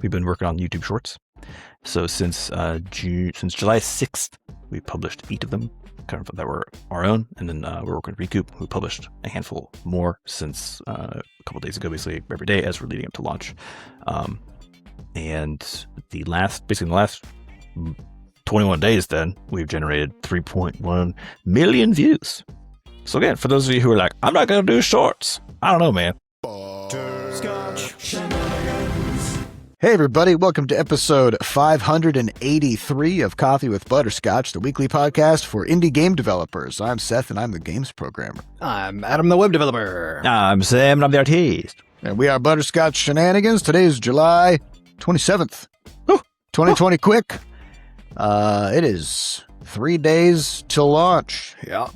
we've been working on YouTube Shorts. So since July 6th, we published 8 of them, kind of that were our own, and then we're working with Recoup, who published a handful more since a couple days ago, basically every day as we're leading up to launch. And the last 21 days, then we've generated 3.1 million views. So again, for those of you who are like, I'm not going to do shorts, I don't know, man. Hey everybody, welcome to episode 583 of Coffee with Butterscotch, the weekly podcast for indie game developers. I'm Seth and I'm the games programmer. I'm Adam, the web developer. I'm Sam and I'm the artist. And we are Butterscotch Shenanigans. Today is July 27th. Woo, 2020 quick. It is 3 days till launch. Yeah.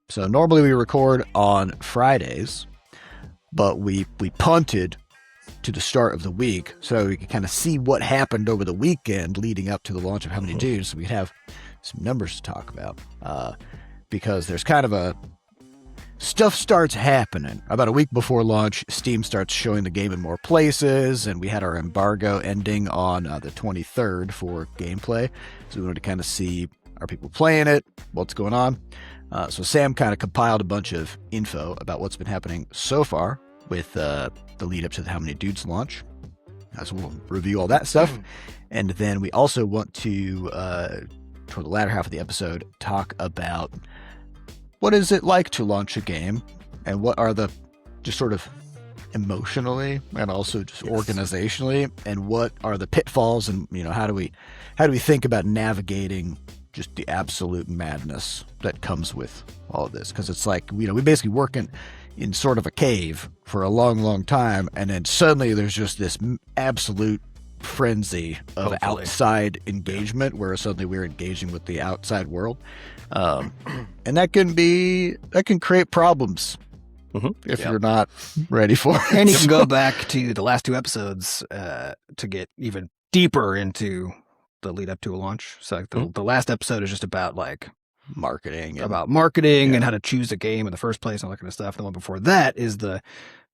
So normally we record on Fridays, but we punted to the start of the week so we could kind of see what happened over the weekend leading up to the launch of How Many Dudes, so we could have some numbers to talk about. Because there's kind of a... Stuff starts happening. About a week before launch, Steam starts showing the game in more places, and we had our embargo ending on the 23rd for gameplay. So we wanted to kind of see, are people playing it? What's going on? So Sam kind of compiled a bunch of info about what's been happening so far with the lead up to the How Many Dudes launch. So we'll review all that stuff. And then we also want to, toward the latter half of the episode, talk about what is it like to launch a game, and what are the, just sort of emotionally and also just organizationally, and what are the pitfalls, and how do we think about navigating just the absolute madness that comes with all of this? Because it's like, we basically work in sort of a cave for a long, long time, and then suddenly there's just this absolute frenzy of outside engagement where suddenly we're engaging with the outside world. And that can create problems if you're not ready for it. And you can go back to the last 2 episodes to get even deeper into the lead up to a launch. So the last episode is just about marketing and how to choose a game in the first place and all that kind of stuff. The one before that is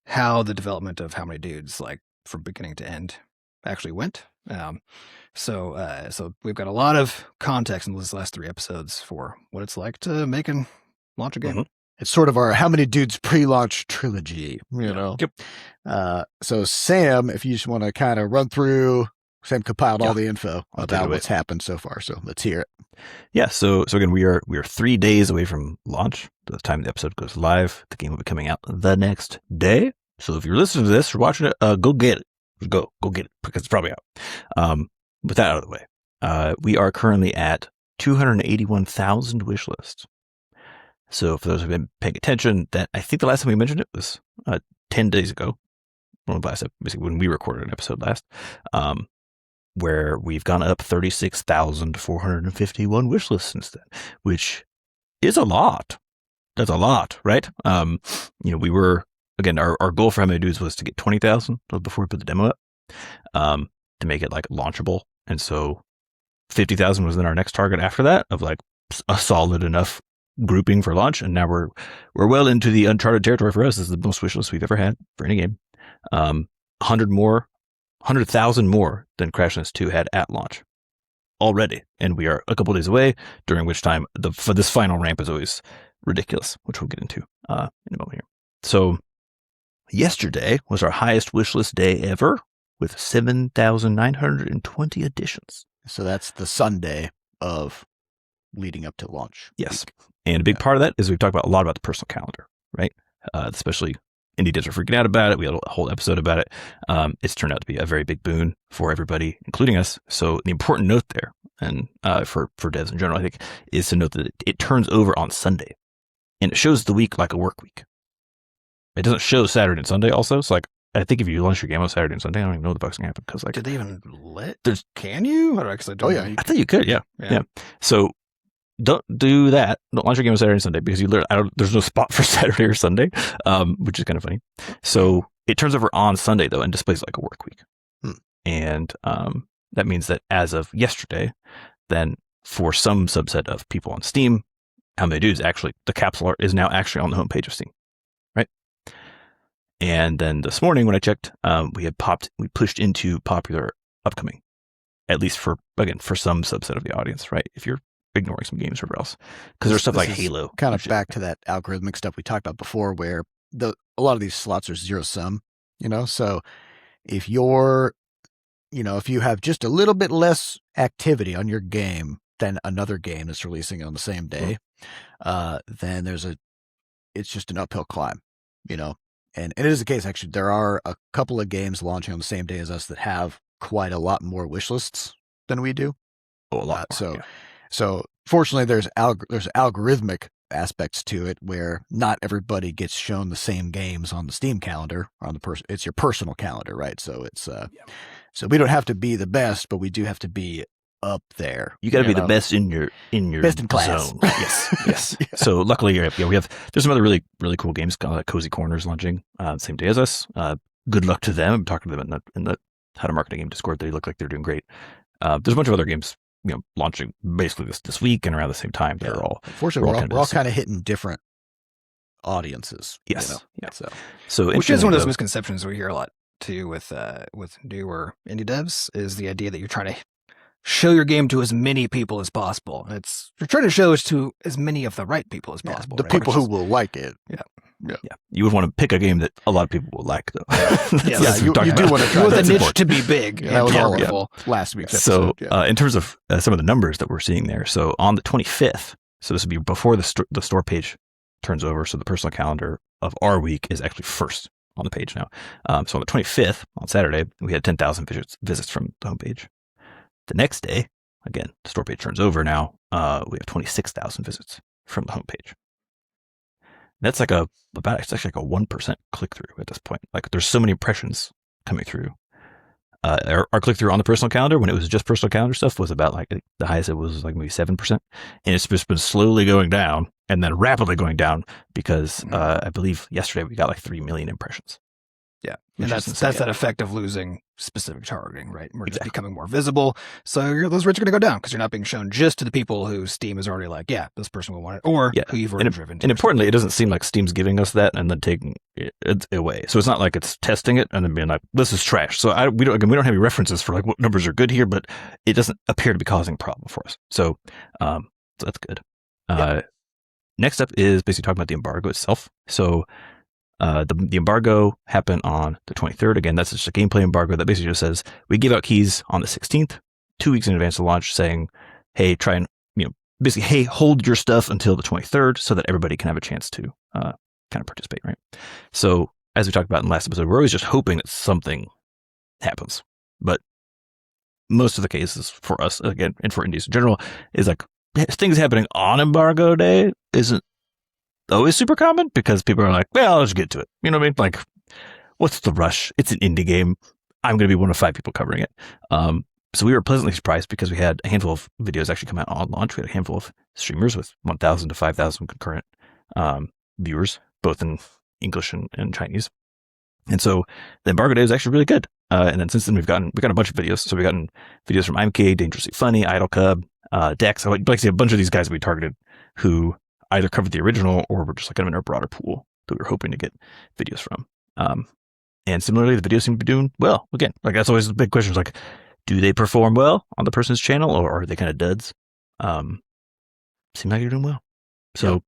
how the development of How Many Dudes, from beginning to end, actually went. So we've got a lot of context in these last 3 episodes for what it's like to make and launch a game. It's sort of our How Many Dudes pre-launch trilogy, Yep. So Sam, if you just want to kind of run through, Sam compiled all the info about what's happened so far. So let's hear it. Yeah. So again, we are 3 days away from launch. The time the episode goes live, the game will be coming out the next day. So if you're listening to this or watching it, go get it. Go get it, because it's probably out. With that out of the way, we are currently at 281,000 wish lists. So for those who've been paying attention, that I think the last time we mentioned it was 10 days ago. Well, basically when we recorded an episode last, where we've gone up 36,451 wish lists since then, which is a lot. That's a lot, right? We were, again, our goal for How Many Dudes was to get 20,000 before we put the demo up, to make it launchable. And so 50,000 was then our next target after that, of a solid enough grouping for launch. And now we're well into the uncharted territory for us. This is the most wish list we've ever had for any game. 100,000 more than Crashlands 2 had at launch already. And we are a couple days away, during which time for this final ramp is always ridiculous, which we'll get into in a moment here. So yesterday was our highest wishlist day ever, with 7,920 additions. So that's the Sunday of leading up to launch. Yes. And a big part of that is we've talked a lot about the personal calendar, right? Especially indie devs are freaking out about it. We had a whole episode about it. It's turned out to be a very big boon for everybody, including us. So the important note there, and for devs in general, I think, is to note that it turns over on Sunday. And it shows the week like a work week. It doesn't show Saturday and Sunday also. So I think if you launch your game on Saturday and Sunday, I don't even know what the fuck's going to happen. Because did they even can you? I thought you could, yeah. So don't do that. Don't launch your game on Saturday and Sunday, because there's no spot for Saturday or Sunday, which is kind of funny. So it turns over on Sunday though, and displays like a work week. And that means that as of yesterday, then for some subset of people on Steam, How Many Dudes, actually the capsule art is now actually on the homepage of Steam, right? And then this morning when I checked, we pushed into popular upcoming, at least for some subset of the audience, right? If you're ignoring some games or whatever else, because there's stuff like Halo. Kind of back to that algorithmic stuff we talked about before, where a lot of these slots are zero sum, so if if you have just a little bit less activity on your game than another game that's releasing on the same day, then it's just an uphill climb, and it is the case. Actually, there are a couple of games launching on the same day as us that have quite a lot more wish lists than we do. Oh, a lot more, So fortunately, there's algorithmic aspects to it where not everybody gets shown the same games on the Steam calendar or on it's your personal calendar, right? So it's so we don't have to be the best, but we do have to be up there. You got to be the best in your best in class. zone. Yes. Yeah. So luckily, there's some other really really cool games called Cozy Corners launching same day as us. Good luck to them. I'm talking to them in the How to Market a Game Discord. They look like they're doing great. There's a bunch of other games launching basically this week and around the same time. They're all unfortunately we're all kind of hitting different audiences. Yes. Yeah. So which is one of those misconceptions we hear a lot too with newer indie devs is the idea that you're trying to show your game to as many people as possible. You're trying to show it to as many of the right people as possible. The people who will like it. Yeah. You would want to pick a game that a lot of people will like, though. You do want to try the niche to be big and powerful. Last week's episode. So in terms of some of the numbers that we're seeing there, so on the 25th, so this would be before the store page turns over, so the personal calendar of our week is actually first on the page now. So on the 25th, on Saturday, we had 10,000 visits from the homepage. The next day, again, the store page turns over now, we have 26,000 visits from the homepage. That's it's actually like a 1% click through at this point. Like there's so many impressions coming through. Our click through on the personal calendar, when it was just personal calendar stuff, was about like the highest it was like maybe 7%. And it's just been slowly going down and then rapidly going down because I believe yesterday we got like 3 million impressions. Yeah. And that's that effect of losing specific targeting, right? We're just becoming more visible. So those rates are going to go down because you're not being shown just to the people who Steam is already like, this person will want it, or who you've already driven to. And importantly, it doesn't seem like Steam's giving us that and then taking it away. So it's not like it's testing it and then being like, this is trash. So we don't have any references for like what numbers are good here, but it doesn't appear to be causing a problem for us. So that's good. Next up is basically talking about the embargo itself. So the embargo happened on the 23rd. Again, that's just a gameplay embargo that basically just says we give out keys on the 16th, 2 weeks in advance of launch, saying, hey, try and, basically, hey, hold your stuff until the 23rd so that everybody can have a chance to kind of participate, right? So as we talked about in the last episode, we're always just hoping that something happens. But most of the cases for us, again, and for indies in general, is like things happening on embargo day isn't always super common because people are like, well, let's get to it. You know what I mean? Like, what's the rush? It's an indie game. I'm going to be one of 5 people covering it. So we were pleasantly surprised because we had a handful of videos actually come out on launch. We had a handful of streamers with 1,000 to 5,000 concurrent viewers, both in English and Chinese. And so the embargo day was actually really good. And then since then, we've gotten a bunch of videos. So we've gotten videos from IMK, Dangerously Funny, Idle Cub, Dex. I like to see a bunch of these guys that we targeted who either covered the original or were just like kind of in our broader pool that we were hoping to get videos from. And similarly, the videos seem to be doing well. Again, like that's always the big question is like, do they perform well on the person's channel or are they kind of duds? Seem like they're doing well. So,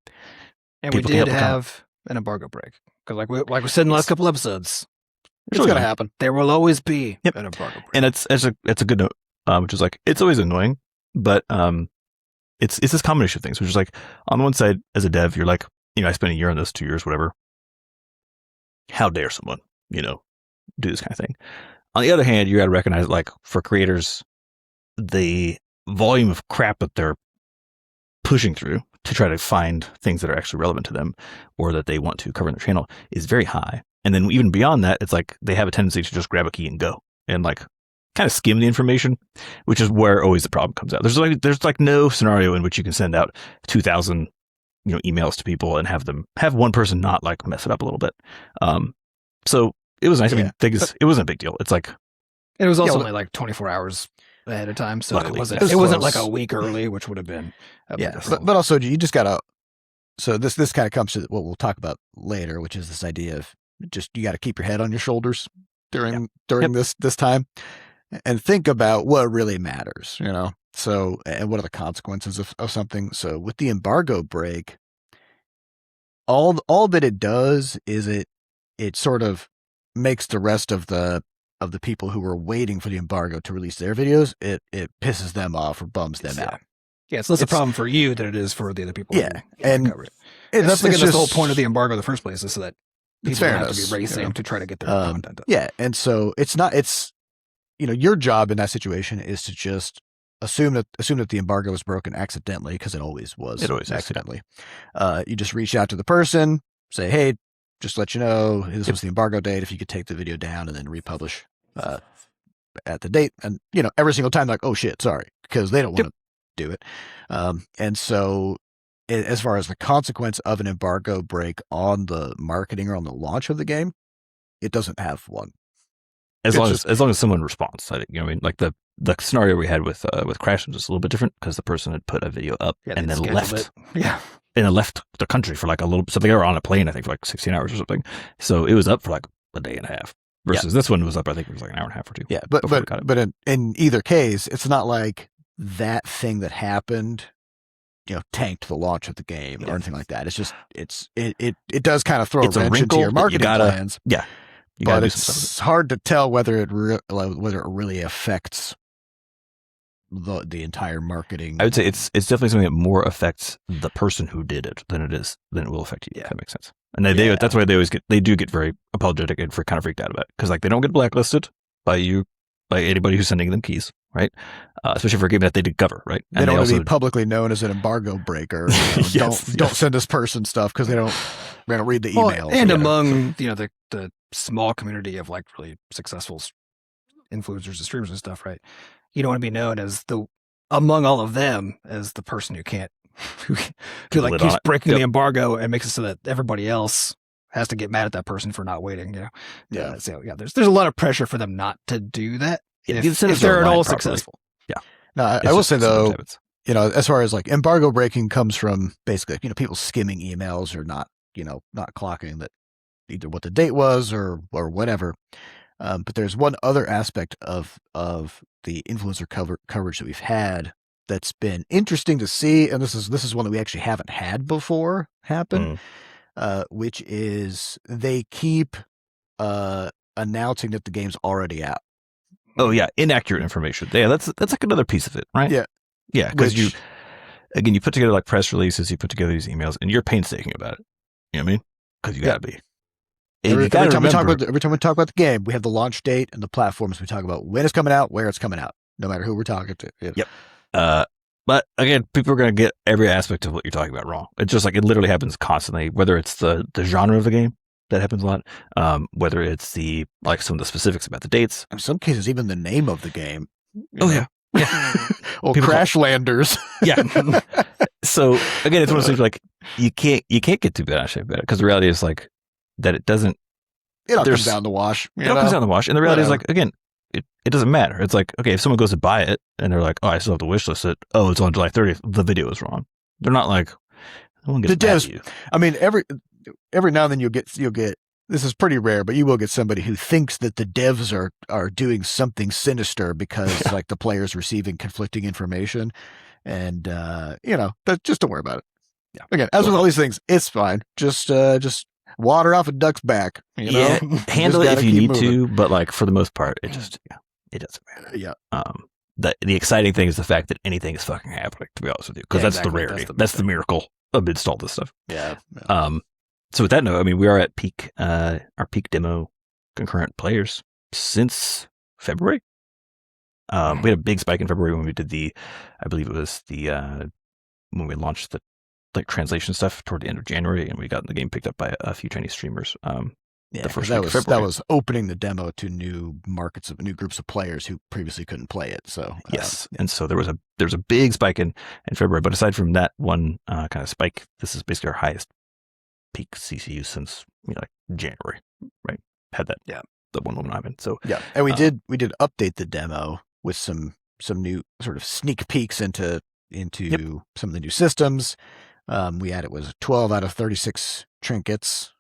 and we did have an embargo break because like we said in the last couple episodes, it's going to happen. There will always be an embargo break. And it's a good note, which is like, it's always annoying, but it's this combination of things, which is like, on the one side, as a dev, you're like, I spent a year on this, 2 years, whatever. How dare someone, do this kind of thing. On the other hand, you got to recognize, like, for creators, the volume of crap that they're pushing through to try to find things that are actually relevant to them or that they want to cover in their channel is very high. And then even beyond that, it's like they have a tendency to just grab a key and go and like kind of skim the information, which is where always the problem comes out. There's like no scenario in which you can send out 2,000 emails to people and have one person not like mess it up a little bit. So it was nice. I mean, it wasn't a big deal. It's like it was also only like 24 hours ahead of time, so luckily, it wasn't like a week early, which would have been but also you just gotta. So this kind of comes to what we'll talk about later, which is this idea of just you got to keep your head on your shoulders during this time. and think about what really matters, you know? So, and what are the consequences of something? So with the embargo break, all that it does is it sort of makes the rest of the people who were waiting for the embargo to release their videos, it pisses them off or bums them out. Yeah, it's less a problem for you than it is for the other people. Yeah, and cover it. That's the whole point of the embargo in the first place, is so that people don't have to be racing, you know, to try to get their content up. Yeah, and so it's your job in that situation is to just assume that the embargo was broken accidentally, because it always was. It always accidentally. You just reach out to the person, say, hey, just let you know this was the embargo date. If you could take the video down and then republish at the date, and every single time, like, oh shit, sorry, because they don't want to do it. And so, as far as the consequence of an embargo break on the marketing or on the launch of the game, it doesn't have one. As long as someone responds, I think, what I mean, like the scenario we had with Crashlands is a little bit different, because the person had put a video up and then left. Yeah. And it left the country for like a little, something, they were on a plane, I think, for like 16 hours or something. So it was up for like a day and a half. Versus this one was up, I think it was like an hour and a half or two. Yeah, but in either case, it's not like that thing that happened, tanked the launch of the game or anything like that. It's just it does kind of throw a wrench into your marketing plans. Yeah, but it's hard to tell whether it really affects the entire marketing. I would say it's definitely something that more affects the person who did it than it will affect you. Yeah. If that makes sense. And that's why they do get very apologetic and kind of freaked out about it, because like they don't get blacklisted by anybody who's sending them keys, right? Especially for a game that they discover, right? And they don't want to be publicly known as an embargo breaker. Don't send this person stuff because they don't read the emails. And among the small community of like really successful influencers and streamers and stuff, right? You don't want to be known as among all of them as the person who can't who like keeps breaking the embargo and makes it so that everybody else has to get mad at that person for not waiting. Yeah. So there's a lot of pressure for them not to do that if they're at all successful. Yeah. No, I will say though, as far as like embargo breaking comes from basically people skimming emails or not clocking that either what the date was or whatever. But there's one other aspect of the influencer coverage that we've had that's been interesting to see, and this is one that we actually haven't had before happen, which is they keep announcing that the game's already out. Oh yeah, inaccurate information. Yeah, that's like another piece of it, right? Yeah, because you put together like press releases, you put together these emails, and you're painstaking about it. You know what I mean? Because you gotta be. Every time we talk about the game, we have the launch date and the platforms. We talk about when it's coming out, where it's coming out, no matter who we're talking to. Yeah. Yep. But again, people are going to get every aspect of what you're talking about wrong. It's just like it literally happens constantly, whether it's the genre of the game, that happens a lot, whether it's some of the specifics about the dates. In some cases, even the name of the game. Yeah. Well, Crashlanders. Yeah. So again, it's one of those things like you can't get too bad about it, because the reality is like that it doesn't. It all comes down the wash. It all comes down the wash, and the reality is like, again, it doesn't matter. It's like, okay, if someone goes to buy it and they're like, oh, I still have to wishlist it. Oh, it's on July 30th. The video is wrong. They're not like, no one gets mad at you. I mean, every now and then you'll get. This is pretty rare, but you will get somebody who thinks that the devs are doing something sinister because like the player's receiving conflicting information, and but just don't worry about it. Yeah. Again, as with all these things, it's fine. Just water off a duck's back. Handle it if you need to, but like for the most part, it doesn't matter. Yeah. The exciting thing is the fact that anything is fucking happening. To be honest with you, because that's the rarity. That's the miracle amidst all this stuff. Yeah. So with that note, I mean, we are at our peak demo concurrent players since February. We had a big spike in February when we did I believe it was when we launched the like translation stuff toward the end of January, and we got the game picked up by a few Chinese streamers. The first that was opening the demo to new groups of players who previously couldn't play it. So yes, and so there was a big spike in February. But aside from that one kind of spike, this is basically our highest peak CCU since like January, right? Had that the one moment I'm in. So yeah, and we did update the demo with some new sort of sneak peeks into some of the new systems. We added 12 out of 36 trinkets.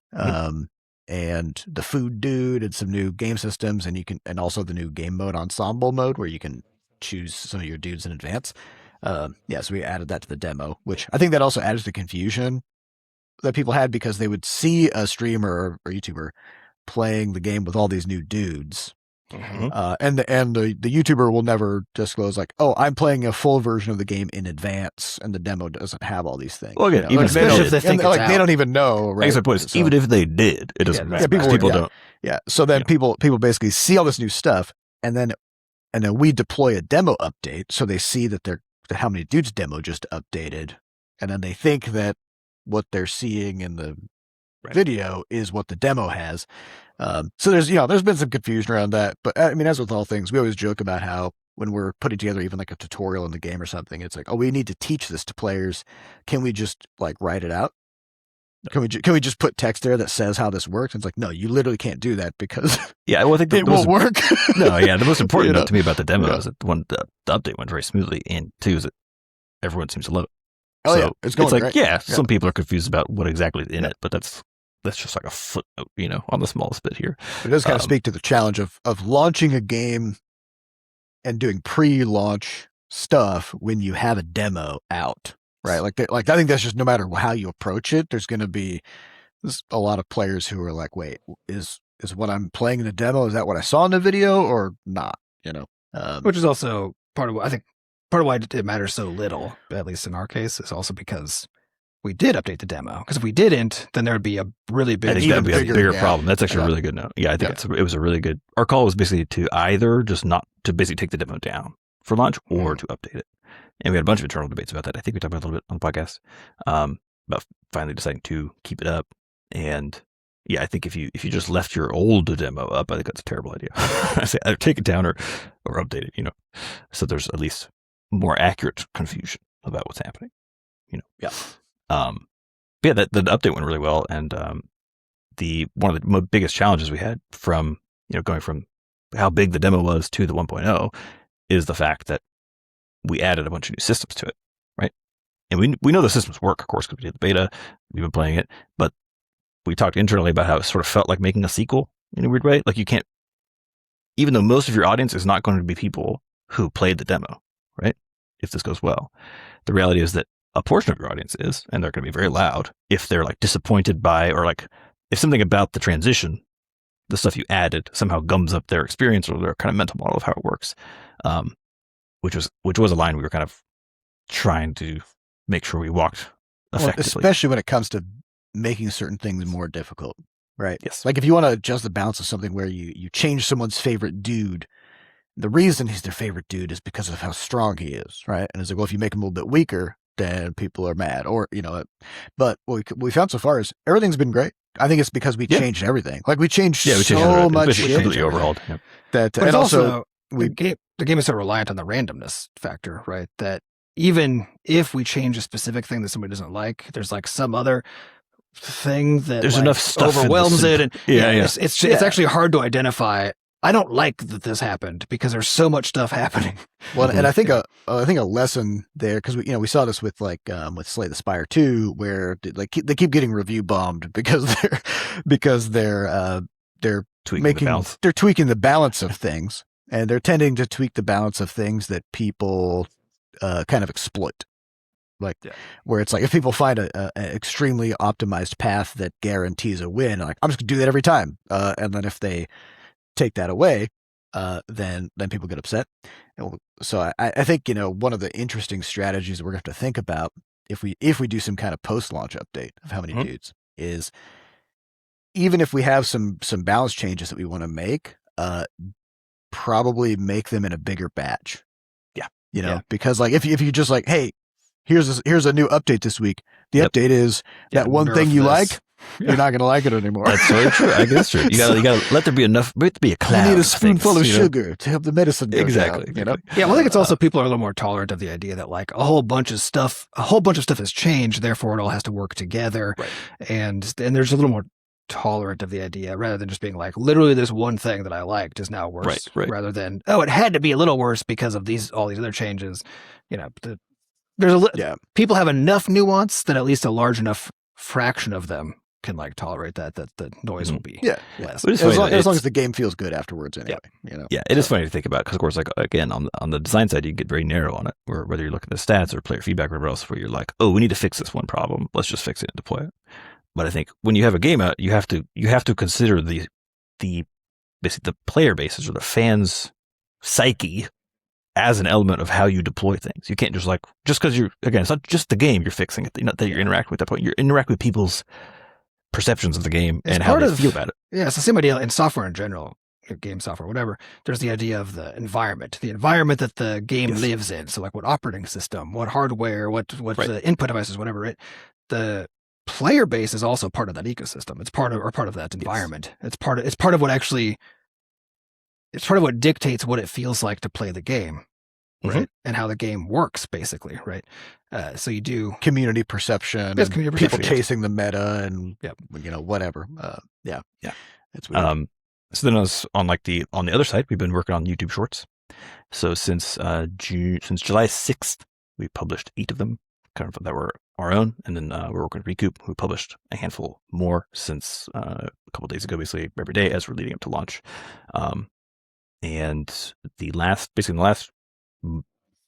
and the food dude and some new game systems, and also the new game mode ensemble mode where you can choose some of your dudes in advance. So we added that to the demo, which I think that also added to the confusion that people had because they would see a streamer or YouTuber playing the game with all these new dudes. And the YouTuber will never disclose like, oh, I'm playing a full version of the game in advance, and the demo doesn't have all these things. Well, again, even especially if they think it's they don't even know, right? I guess my point is, even if they did, it doesn't matter. People don't. Yeah. So then people basically see all this new stuff, and then we deploy a demo update, so they see that how many dudes demo just updated, and then they think that what they're seeing in the video is what the demo has. So there's been some confusion around that, but I mean, as with all things, we always joke about how when we're putting together even like a tutorial in the game or something, it's like, oh, we need to teach this to players. Can we just like write it out? Can we just put text there that says how this works? And it's like, no, you literally can't do that because I think it won't work. The most important note to me about the demo is that the update went very smoothly, and two is that everyone seems to love it. Oh, so it's going great. Some people are confused about what exactly is in it, but that's just like a footnote, on the smallest bit here. It does kind of speak to the challenge of launching a game and doing pre-launch stuff when you have a demo out, right? Like I think that's just no matter how you approach it, there's going to be a lot of players who are like, wait, is what I'm playing in the demo, is that what I saw in the video or not? Which is also part of why it matters so little, at least in our case, is also because we did update the demo. Because if we didn't, then there would be a really big, I think that would be a bigger problem. That's actually a really good note. Yeah, I think it was a really good. Our call was basically to either just not to basically take the demo down for launch or to update it. And we had a bunch of internal debates about that. I think we talked about it a little bit on the podcast about finally deciding to keep it up. And I think if you just left your old demo up, I think that's a terrible idea. I say either take it down or update it. So there's at least more accurate confusion about what's happening. The update went really well, and one of the biggest challenges we had from going from how big the demo was to the 1.0 is the fact that we added a bunch of new systems to it, right? And we know the systems work, of course, because we did the beta, we've been playing it, but we talked internally about how it sort of felt like making a sequel in a weird way. Like you can't, even though most of your audience is not going to be people who played the demo, right? If this goes well, the reality is that a portion of your audience is, and they're going to be very loud if they're like disappointed by, or like if something about the transition, the stuff you added somehow gums up their experience or their kind of mental model of how it works, which was a line we were kind of trying to make sure we walked effectively. Especially when it comes to making certain things more difficult, right? Yes. Like if you want to adjust the balance of something where you change someone's favorite dude, the reason he's their favorite dude is because of how strong he is, right? And it's like, well, if you make him a little bit weaker, then people are mad, or but what we found so far is everything's been great. I think it's because we changed everything. Like we changed so much shit. Completely overhauled. Yeah. But and also the game is so reliant on the randomness factor, right? That even if we change a specific thing that somebody doesn't like, there's like some other thing that there's enough stuff overwhelms it, and it's actually hard to identify. I don't like that this happened because there's so much stuff happening. Well, and I think a lesson there, because we saw this with Slay the Spire 2, where they keep getting review bombed because they're tweaking the balance of things, and they're tending to tweak the balance of things that people kind of exploit. Where it's like if people find a extremely optimized path that guarantees a win, like I'm just gonna do that every time, and then if they take that away, then people get upset. So I think one of the interesting strategies that we're going to have to think about if we do some kind of post-launch update of how many dudes is, even if we have some balance changes that we want to make, probably make them in a bigger batch. Because like if you just like, hey, here's a new update this week. The update is that one thing you like. You're not going to like it anymore. That's very true. I guess true. You got let there be enough. Let there be a cloud. You need a spoonful of sugar to help the medicine go exactly. down, Yeah, well, I think it's also people are a little more tolerant of the idea that like a whole bunch of stuff has changed. Therefore, it all has to work together, right. and there's a little more tolerant of the idea rather than just being like literally this one thing that I liked is now worse. Right. Rather than it had to be a little worse because of all these other changes. People have enough nuance that at least a large enough fraction of them can like tolerate that the noise will be less. But it's as funny, long as the game feels good afterwards, anyway. You know. Yeah, it is funny to think about because, of course, like again, on the design side, you get very narrow on it. Where whether you're looking at stats or player feedback or whatever else, where you're like, oh, we need to fix this one problem. Let's just fix it and deploy it. But I think when you have a game out, you have to consider the basically the player bases or the fans' psyche as an element of how you deploy things. You can't just because it's not just the game you're fixing it, that you're interacting with at that point. You're interacting with people's perceptions of the game and how they feel about it. Yeah, it's the same idea in software in general, game software, whatever. There's the idea of the environment that the game lives in. So like what operating system, what hardware, what the input devices, whatever. The player base is also part of that ecosystem. It's part of that environment. It's part of what dictates what it feels like to play the game, right? And how the game works, basically, right? So you do community perception, people chasing the meta, and whatever. It's weird. So then on the other side, we've been working on YouTube Shorts. So since July 6th, we published 8 of them, kind of that were our own, and then we're working with Recoup, who published a handful more since a couple of days ago, basically every day as we're leading up to launch. And in the last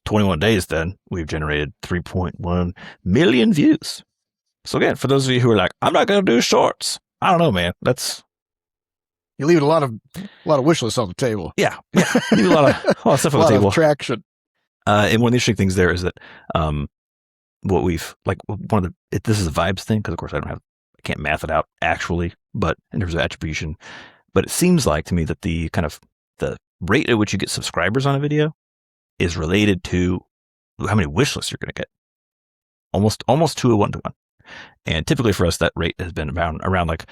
21 days, then we've generated 3.1 million views. So again, for those of you who are like, I'm not going to do shorts, I don't know, man. You leave a lot of wish lists on the table. Yeah. Leave a lot of stuff on the table. Of traction. And one of the interesting things there is that what we've this is a vibes thing because of course I can't math it out actually, but in terms of attribution, but it seems like to me that the kind of the rate at which you get subscribers on a video is related to how many wish lists you're going to get. Almost to a 1-to-1. And typically for us, that rate has been around like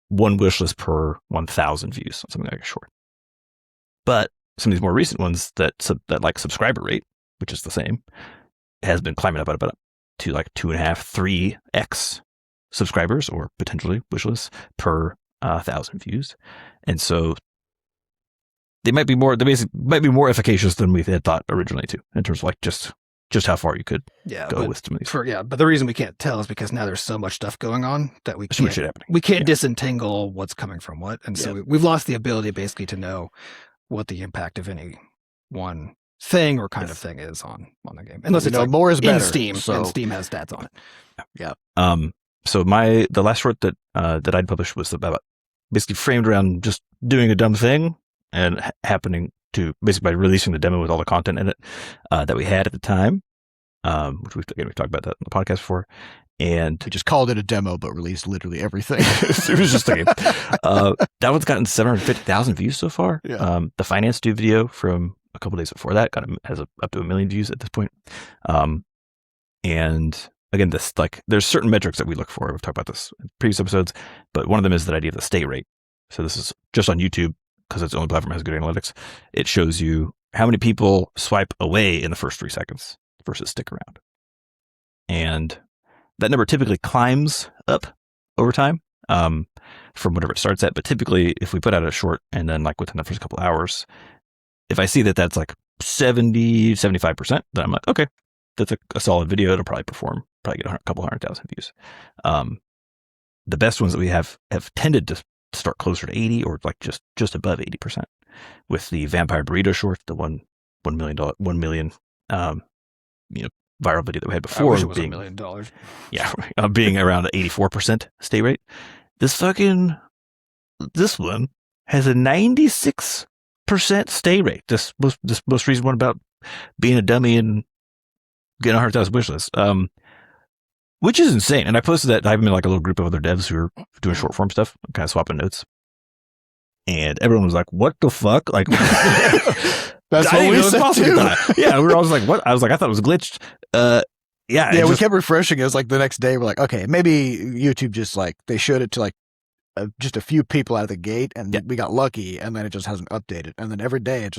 1 wish list per 1,000 views on something like a short. But some of these more recent ones that like subscriber rate, which is the same, has been climbing up to like 2.5, 3x subscribers or potentially wish lists per 1,000 views. And so they might be more efficacious than we had thought originally too, in terms of like just how far you could go with some of these. But the reason we can't tell is because now there's so much stuff going on that we can't disentangle what's coming from what. And so we've lost the ability basically to know what the impact of any one thing or kind of thing is on the game. Unless it's like more is better. In Steam, and Steam has stats on it. Yeah. So the last short that I'd published was about basically framed around just doing a dumb thing and happening to basically by releasing the demo with all the content in it that we had at the time, which we've talked about that on the podcast before, and we just called it a demo but released literally everything. It was just a game. That one's gotten 750,000 views so far. The Finance Dude video from a couple days before that has up to 1 million views at this point. And again, there's certain metrics that we look for. We've talked about this in previous episodes, but one of them is that idea of the stay rate. So this is just on YouTube because it's the only platform that has good analytics. It shows you how many people swipe away in the first 3 seconds versus stick around. And that number typically climbs up over time from whatever it starts at. But typically, if we put out a short and then like within the first couple hours, if I see that that's like 70, 75%, then I'm like, okay, that's a solid video. It'll probably get a couple 100,000 views. The best ones that we have tended to start closer to 80 or like just above 80%. With the Vampire Burrito short, the $1 million viral video that we had before, I wish it was $1 million. Yeah, being around an 84% stay rate. This one has a 96% stay rate. This most recent one about being a dummy and getting 100,000 wish lists, which is insane. And I posted that. I'm in like a little group of other devs who are doing short form stuff, kind of swapping notes. And everyone was like, "What the fuck?" Like, that's what we said too. Yeah, we were always like, "What?" I was like, "I thought it was glitched." Yeah. We kept refreshing. It was like the next day, we're like, "Okay, maybe YouTube just like they showed it to like just a few people out of the gate, and we got lucky, and then it just hasn't updated, and then every day it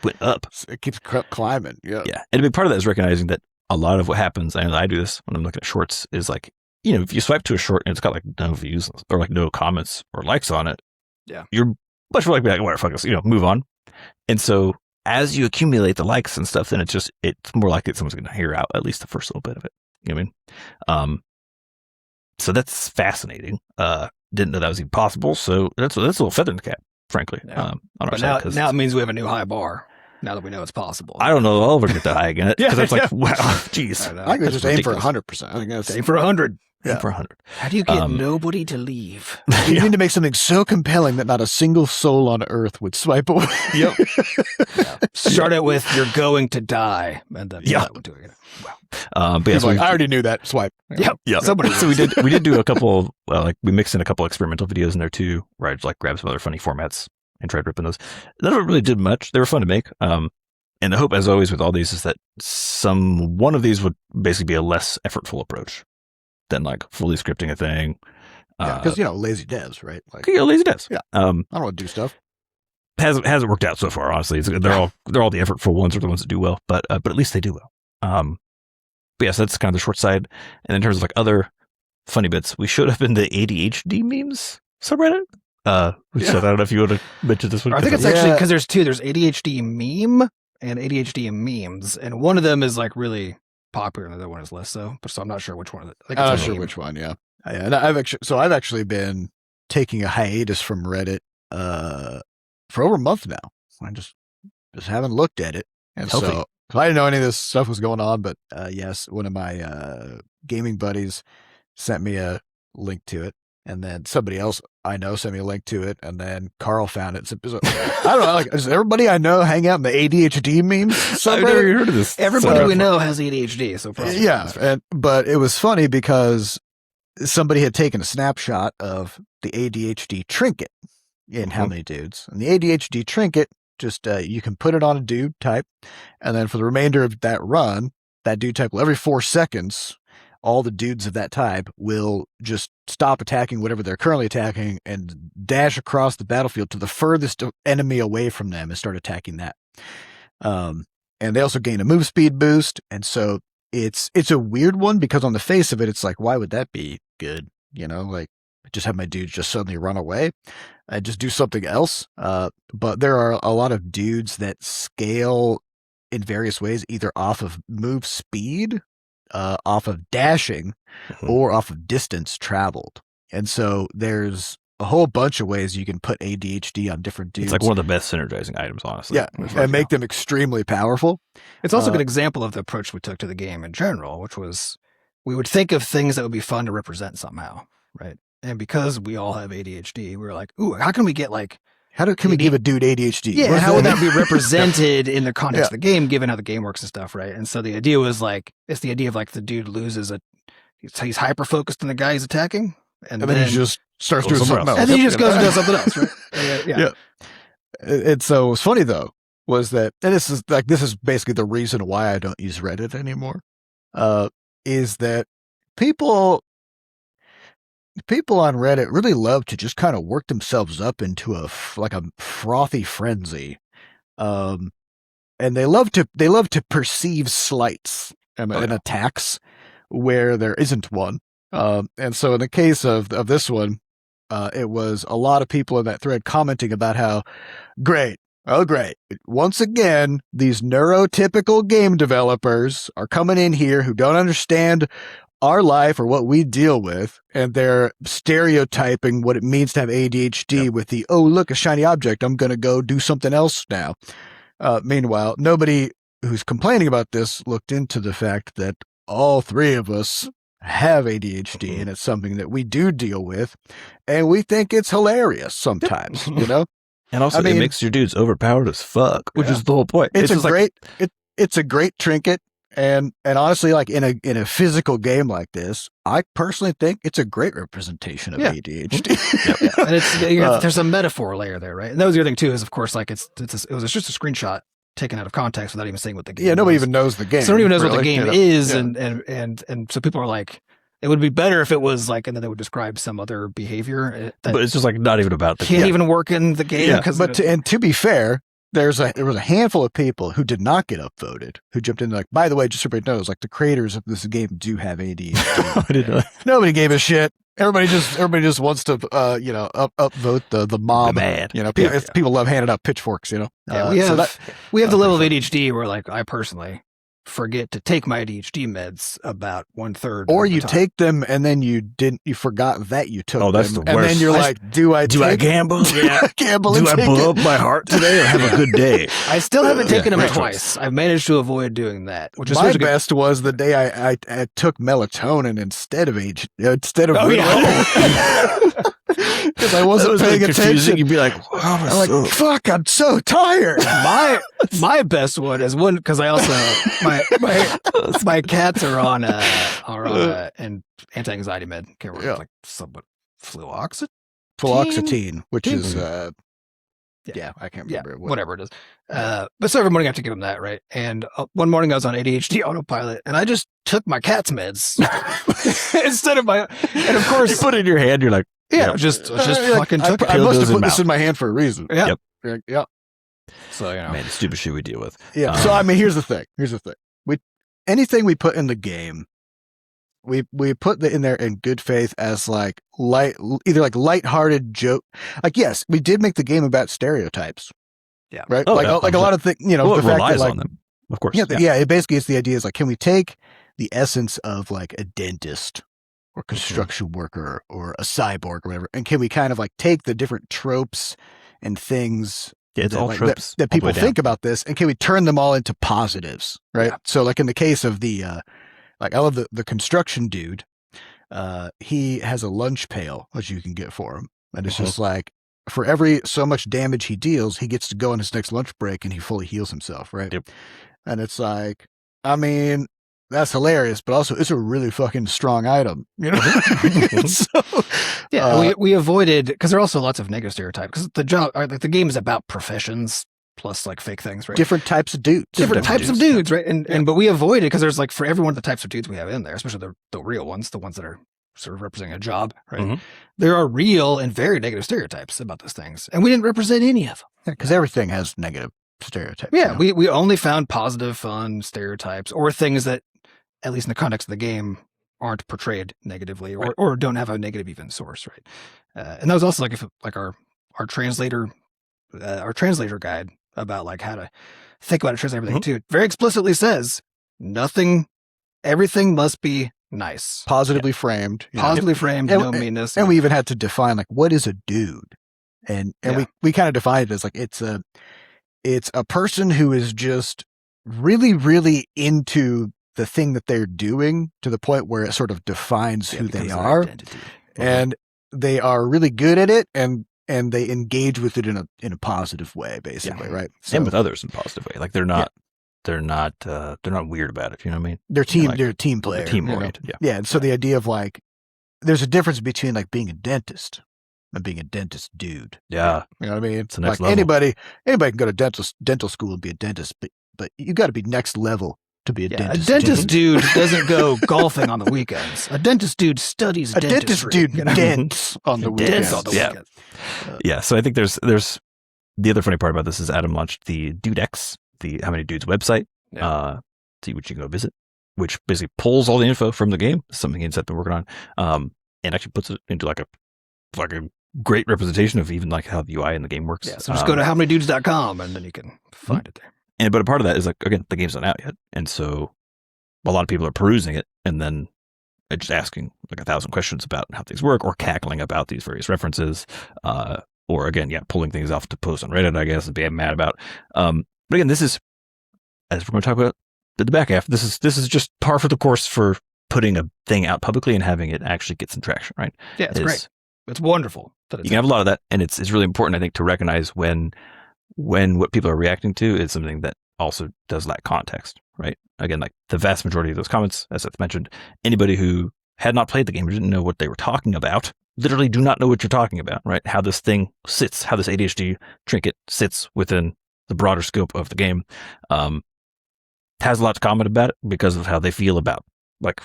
went up. It keeps climbing." Yeah. And a big part of that is recognizing that a lot of what happens, and I do this when I'm looking at shorts, is like, if you swipe to a short and it's got like no views or like no comments or likes on it, you're much more likely to be like, whatever, fuck this, move on. And so as you accumulate the likes and stuff, then it's more likely that someone's going to hear out at least the first little bit of it. You know what I mean? So that's fascinating. Didn't know that was even possible. So that's a little feather in the cap, frankly. Yeah. On our But side, now it means we have a new high bar. Now that we know it's possible. I don't know if I'll ever get that high again. Because Yeah, it's like, wow, geez. I think just aim for 100%. I think that's Aim for 100. Aim for 100. How do you get nobody to leave? You need to make something so compelling that not a single soul on Earth would swipe away. Yep. Start it with "You're going to die," and then that one too. Wow. But yeah, so I already knew that. Swipe. Yep. yeah. Somebody So we did do a couple. We mixed in a couple experimental videos in there too, where I just like grabbed some other funny formats and tried ripping those. None of it really did much. They were fun to make. And the hope, as always, with all these is that one of these would basically be a less effortful approach than like fully scripting a thing. Because lazy devs, right? Like, lazy devs. Yeah. I don't want to do stuff. Hasn't worked out so far. Honestly, they're all the effortful ones are the ones that do well, but at least they do well. But yes, that's kind of the short side. And in terms of like other funny bits, we showed up in the ADHD memes subreddit. So I don't know if you want to mention this one. I think it's actually because there's two. There's ADHD meme and ADHD memes, and one of them is like really popular, and the other one is less so. So I'm not sure which one. I'm not sure which one. Yeah. And I've actually been taking a hiatus from Reddit for over a month now. I just haven't looked at it, and Healthy. so I didn't know any of this stuff was going on. But yes, one of my gaming buddies sent me a link to it, and then somebody else I know sent me a link to it, and then Carl found it. So, I don't know, like, does everybody I know hang out in the ADHD memes? I've never even heard of this. Everybody we know has ADHD, so probably. Yeah, but it was funny because somebody had taken a snapshot of the ADHD trinket in How Many Dudes, and the ADHD trinket just you can put it on a dude type, and then for the remainder of that run, that dude type will every 4 seconds. All the dudes of that type will just stop attacking whatever they're currently attacking and dash across the battlefield to the furthest enemy away from them and start attacking that. And they also gain a move speed boost. And so it's a weird one because on the face of it, it's like, why would that be good? Like just have my dudes just suddenly run away and just do something else. But there are a lot of dudes that scale in various ways, either off of move speed, off of dashing, or off of distance traveled. And so there's a whole bunch of ways you can put ADHD on different dudes. It's like one of the best synergizing items, honestly. Yeah, and make them extremely powerful. It's also a good example of the approach we took to the game in general, which was we would think of things that would be fun to represent somehow, right? And because we all have ADHD, we were like, ooh, how can we get like can we give a dude ADHD? Yeah, how would that be represented in the context of the game, given how the game works and stuff, right? And so the idea was like, it's the idea of like the dude loses he's hyper focused on the guy he's attacking, and then he just starts doing something else. And then he just goes and does something else, right? Yeah. And so what's funny though was that, and this is basically the reason why I don't use Reddit anymore, is that people on Reddit really love to just kind of work themselves up into a frothy frenzy. And they love to perceive slights and attacks where there isn't one. And so in the case of this one, it was a lot of people in that thread commenting about how great. Once again, these neurotypical game developers are coming in here who don't understand our life or what we deal with, and they're stereotyping what it means to have ADHD with the, oh, look, a shiny object, I'm going to go do something else now. Meanwhile, nobody who's complaining about this looked into the fact that all three of us have ADHD, and it's something that we do deal with, and we think it's hilarious sometimes, And also, it makes your dudes overpowered as fuck, which is the whole point. It's a great trinket. And honestly, like in a physical game like this, I personally think it's a great representation of ADHD. And there's a metaphor layer there, right? And that was the other thing too. Is of course like it was just a screenshot taken out of context without even saying what the game. Yeah, nobody even knows the game. So nobody even knows what the game is, and so people are like, it would be better if it was like, and then they would describe some other behavior. But it's just like not even about the can't even work in the game. Yeah, but to be fair. There was a handful of people who did not get upvoted, who jumped in like, by the way, just so everybody knows, like the creators of this game do have ADHD. I didn't know. Nobody gave a shit. Everybody just wants to, upvote the mob. Mad. People love handing out pitchforks, we have the level of ADHD where like I personally forget to take my ADHD meds about 1/3. Or of the you time. take them and then you forgot that you took them. Oh, that's the And then worst. you're like, do I gamble? gamble Do and I take blow it? up my heart today or have a good day? I still haven't taken them great twice. I've managed to avoid doing that, which is My such a good- best was the day I took melatonin instead of Oh, yeah. because I wasn't paying attention. You'd be like, wow, I'm like, fuck, I'm so tired. my best one is one because I also my cats are on an anti-anxiety med. Can't remember, Yeah. like somewhat fluoxetine. Fluoxetine, which is Yeah. I can't Yeah, remember whatever it is. But so every morning I have to give them that, right? And one morning I was on ADHD autopilot, and I just took my cat's meds instead of my. And of course, you put it in your hand. You're like, yeah, just fucking took it. I must have those in put this mouth. in my hand for a reason. Yeah. Yep. Yeah. So man, the stupid shit we deal with. Yeah. So I mean, here's the thing. Anything we put in the game, we put in there in good faith as like either like lighthearted joke. Like, yes, we did make the game about stereotypes. Yeah. Right. Oh, like a lot of things. You know, Well, the it fact relies that like on them, of course. yeah, it basically it's the idea is like, can we take the essence of like a dentist or construction worker or a cyborg or whatever, and can we kind of like take the different tropes and things Yeah, it's that, all like, tropes that all the people way down. think about this, and can we turn them all into positives, right? Yeah. So like in the case of the like I love the construction dude, he has a lunch pail which you can get for him, and it's just like for every so much damage he deals, he gets to go on his next lunch break and he fully heals himself, right? Yep. And it's like, I mean, that's hilarious, but also it's a really fucking strong item, you know? So, yeah, we avoided because there are also lots of negative stereotypes because the game is about professions plus like fake things, right? different types of dudes. Different types of dudes, right? And but we avoided because there's like for every one of the types of dudes we have in there, especially the real ones, the ones that are sort of representing a job, right? Mhm. There are real and very negative stereotypes about those things, and we didn't represent any of them. Because everything has negative stereotypes. Yeah, you know? we only found positive, fun stereotypes or things that, at least in the context of the game, aren't portrayed negatively or don't have a negative even source, right? And that was also like our translator guide about like how to think about it, translate everything too. Very explicitly says everything must be nice, positively framed. you know? positively framed, And- no meanness. And we even had to define like what is a dude, and Yeah. we kind of defined it as like it's a person who is just really really into the thing that they're doing to the point where it sort of defines who they are, and they are really good at it, and they engage with it in a positive way, basically, right? And with others in a positive way. Like they're not weird about it. You know what I mean? they're team like- they're a team player, They're team you know? oriented. Yeah. Yeah, and so the idea of like there's a difference between like being a dentist and being a dentist dude. Yeah. You know what I mean? It's the next like level. anybody can go to dental school and be a dentist, but you got to be next level to be a A dentist. dentist dude doesn't go golfing on the weekends. A dentist dude studies A dentist dentistry, dude you know? dents on the Dents weekends. on the Yeah. weekends. Yeah. So I think there's the other funny part about this is Adam launched the Dudex, the How Many Dudes website, which you can go visit, which basically pulls all the info from the game, something Inset's been working on, and actually puts it into like a great representation of even like how the UI in the game works. Yeah, so just go to howmanydudes.com and then you can find it there. But a part of that is like, again, the game's not out yet. And so a lot of people are perusing it and then just asking like 1,000 questions about how things work or cackling about these various references. Or again, pulling things off to post on Reddit, I guess, and being mad about. But again, this is, as we're going to talk about the back half, this is just par for the course for putting a thing out publicly and having it actually get some traction, right? Yeah, it's great. It's wonderful. That You can have a lot of that, and it's really important, I think, to recognize when what people are reacting to is something that also does lack context, right? Again, like the vast majority of those comments, as Seth mentioned, anybody who had not played the game or didn't know what they were talking about, literally do not know what you're talking about, right? How this thing sits, how this ADHD trinket sits within the broader scope of the game, has a lot to comment about it because of how they feel about like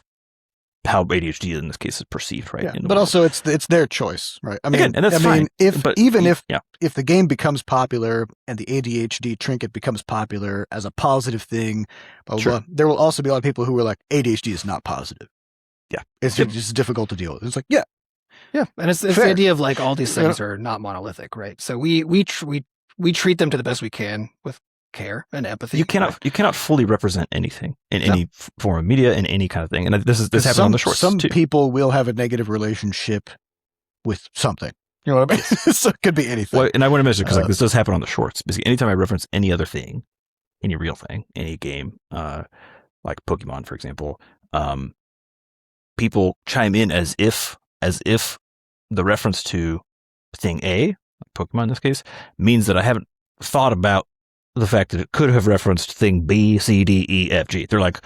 how ADHD in this case is perceived, right? Yeah, in the but world. also it's their choice, right? I mean, Again, and that's fine. If But if the game becomes popular and the ADHD trinket becomes popular as a positive thing, blah, blah, Sure. blah, there will also be a lot of people who are like, ADHD is not positive. Yeah. It's just difficult to deal with. It's like, yeah, and it's the Fair. idea of like all these things are not monolithic, right? So we treat them to the best we can with care and empathy. You cannot fully represent anything in any form of media, in any kind of thing. And this happened on the shorts Some too. people will have a negative relationship with something. You know what I mean? So it could be anything. Well, and I want to mention, because this does happen on the shorts. Basically, anytime I reference any other thing, any real thing, any game, like Pokemon, for example, people chime in as if the reference to thing A, Pokemon in this case, means that I haven't thought about the fact that it could have referenced thing B, C, D, E, F, G. They're like,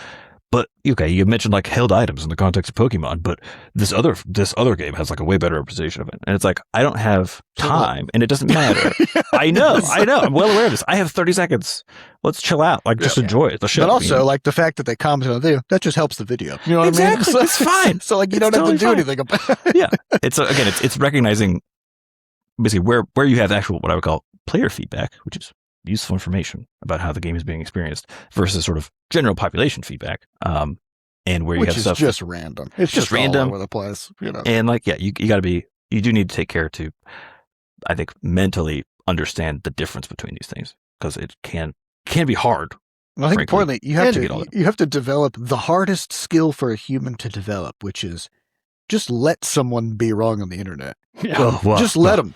but okay, you mentioned like held items in the context of Pokemon, but this other game has like a way better representation of it. And it's like, I don't have time and it doesn't matter. I know. I'm well aware of this. I have 30 seconds. Let's chill out. Like, just enjoy it. The show. But also, like, the fact that they comment on the video, that just helps the video. You know what I mean? So, it's fine. So, like, you don't have to do anything about it. Yeah. It's recognizing basically where you have actual, what I would call player feedback, which is useful information about how the game is being experienced, versus sort of general population feedback. And where you have stuff just random. It's just random all over the place, you know. And like, you got to be, you do need to take care to, I think, mentally understand the difference between these things, because it can be hard. Well, I think importantly, you have to develop the hardest skill for a human to develop, which is just let someone be wrong on the internet. Yeah. Just let them.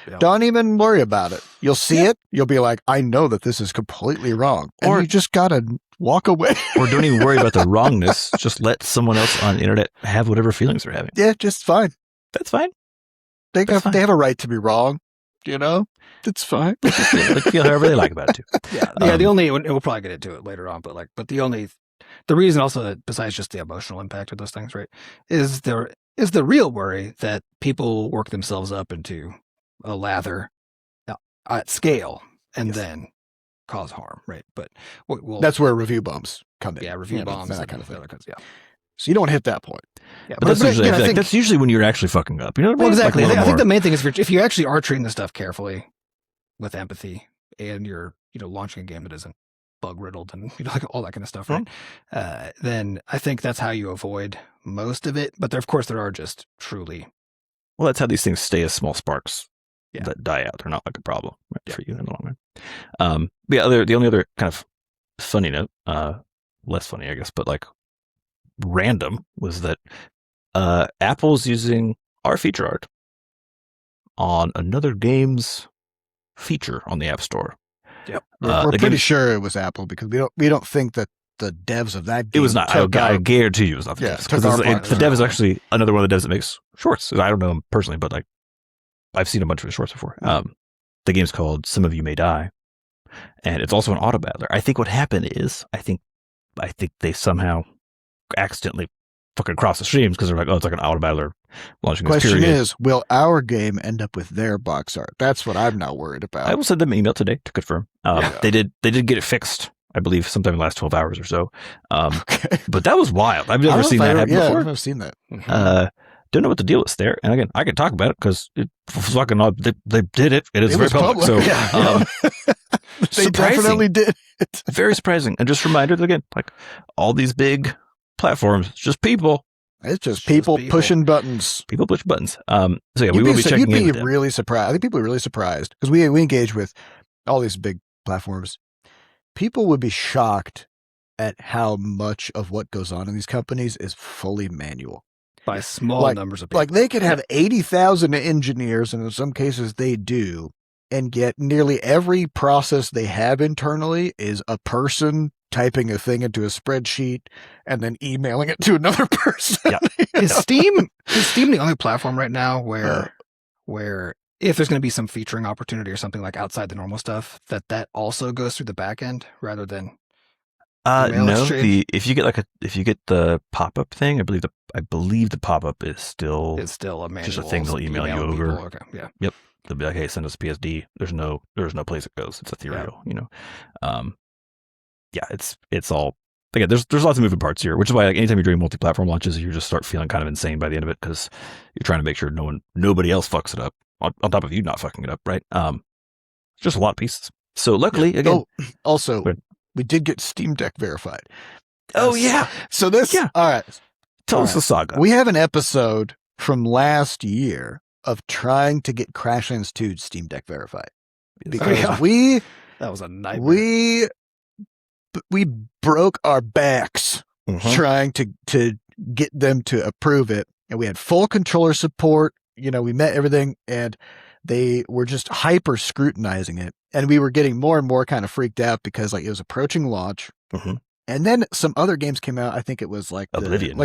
Yeah. Don't even worry about it. You'll see it. You'll be like, I know that this is completely wrong. And you just got to walk away. Or don't even worry about the wrongness. Just let someone else on the internet have whatever feelings they're having. Yeah, just fine. That's fine. They have a right to be wrong. You know, it's fine. They feel however they like about it too. Yeah. The only, we'll probably get into it later on, but the reason also, besides just the emotional impact of those things, right, is the real worry that people work themselves up into a lather at scale and then cause harm, right? But that's where review bombs come in. Yeah, review bombs, that kind of thing. Yeah. So you don't hit that point. Yeah, but that's usually when you're actually fucking up. You know what I mean? Well, exactly. Like I think the main thing is if you actually are treating this stuff carefully, with empathy, and you're launching a game that isn't bug riddled and like all that kind of stuff, right? Then I think that's how you avoid most of it. But of course there are just truly. Well, that's how these things stay as small sparks that die out. They're not like a problem for you in the long run. The only other kind of funny note, less funny, I guess, but like random, was that Apple's using our feature art on another game's feature on the App Store. Yep. We're pretty sure it was Apple, because we don't think that the devs of that game. It was not. I guarantee you it was not the devs. Because the dev is actually another one of the devs that makes shorts. I don't know him personally, but like I've seen a bunch of his shorts before. The game's called Some of You May Die, and it's also an auto battler. I think what happened is I think they somehow accidentally fucking crossed the streams, because they're like, oh, it's like an auto battler launching this period. Question is, will our game end up with their box art? That's what I'm not worried about. I will send them an email today to confirm. They did get it fixed, I believe, sometime in the last 12 hours or so. Okay. But that was wild. I've never seen that happen before. I've never seen that. Don't know what the deal is there. And again, I can talk about it because it fucking they did it. It is very public. So they definitely did it. Very surprising. And just a reminder that, again, like all these big platforms, it's just people. It's just people pushing buttons. People push buttons. So yeah, we will be checking in. You'd be really surprised. I think people are really surprised, because we engage with all these big platforms. People would be shocked at how much of what goes on in these companies is fully manual. By small numbers of people. Like they could have 80,000 engineers, and in some cases they do, and yet nearly every process they have internally is a person typing a thing into a spreadsheet and then emailing it to another person. Yeah. Is Steam the only platform right now where if there's going to be some featuring opportunity or something like outside the normal stuff, that also goes through the back end rather than no, if you get the pop-up thing, I believe the pop-up is still a manual, just a thing they'll email you over. Okay. Yeah. Yep. They'll be like, hey, send us a PSD. There's no place it goes. It's ethereal, Yeah, it's all, again, there's lots of moving parts here, which is why like anytime you're doing multi-platform launches, you just start feeling kind of insane by the end of it, because you're trying to make sure nobody else fucks it up on top of you not fucking it up, right? Just a lot of pieces. So luckily, again, also we did get Steam Deck verified. Oh yeah. So all right. Tell us the saga. We have an episode from last year of trying to get Crashlands 2 Steam Deck verified, because we That was a nightmare. We broke our backs trying to get them to approve it, and we had full controller support. We met everything, and they were just hyper scrutinizing it, and we were getting more and more kind of freaked out because it was approaching launch. And then some other games came out. I think it was the Oblivion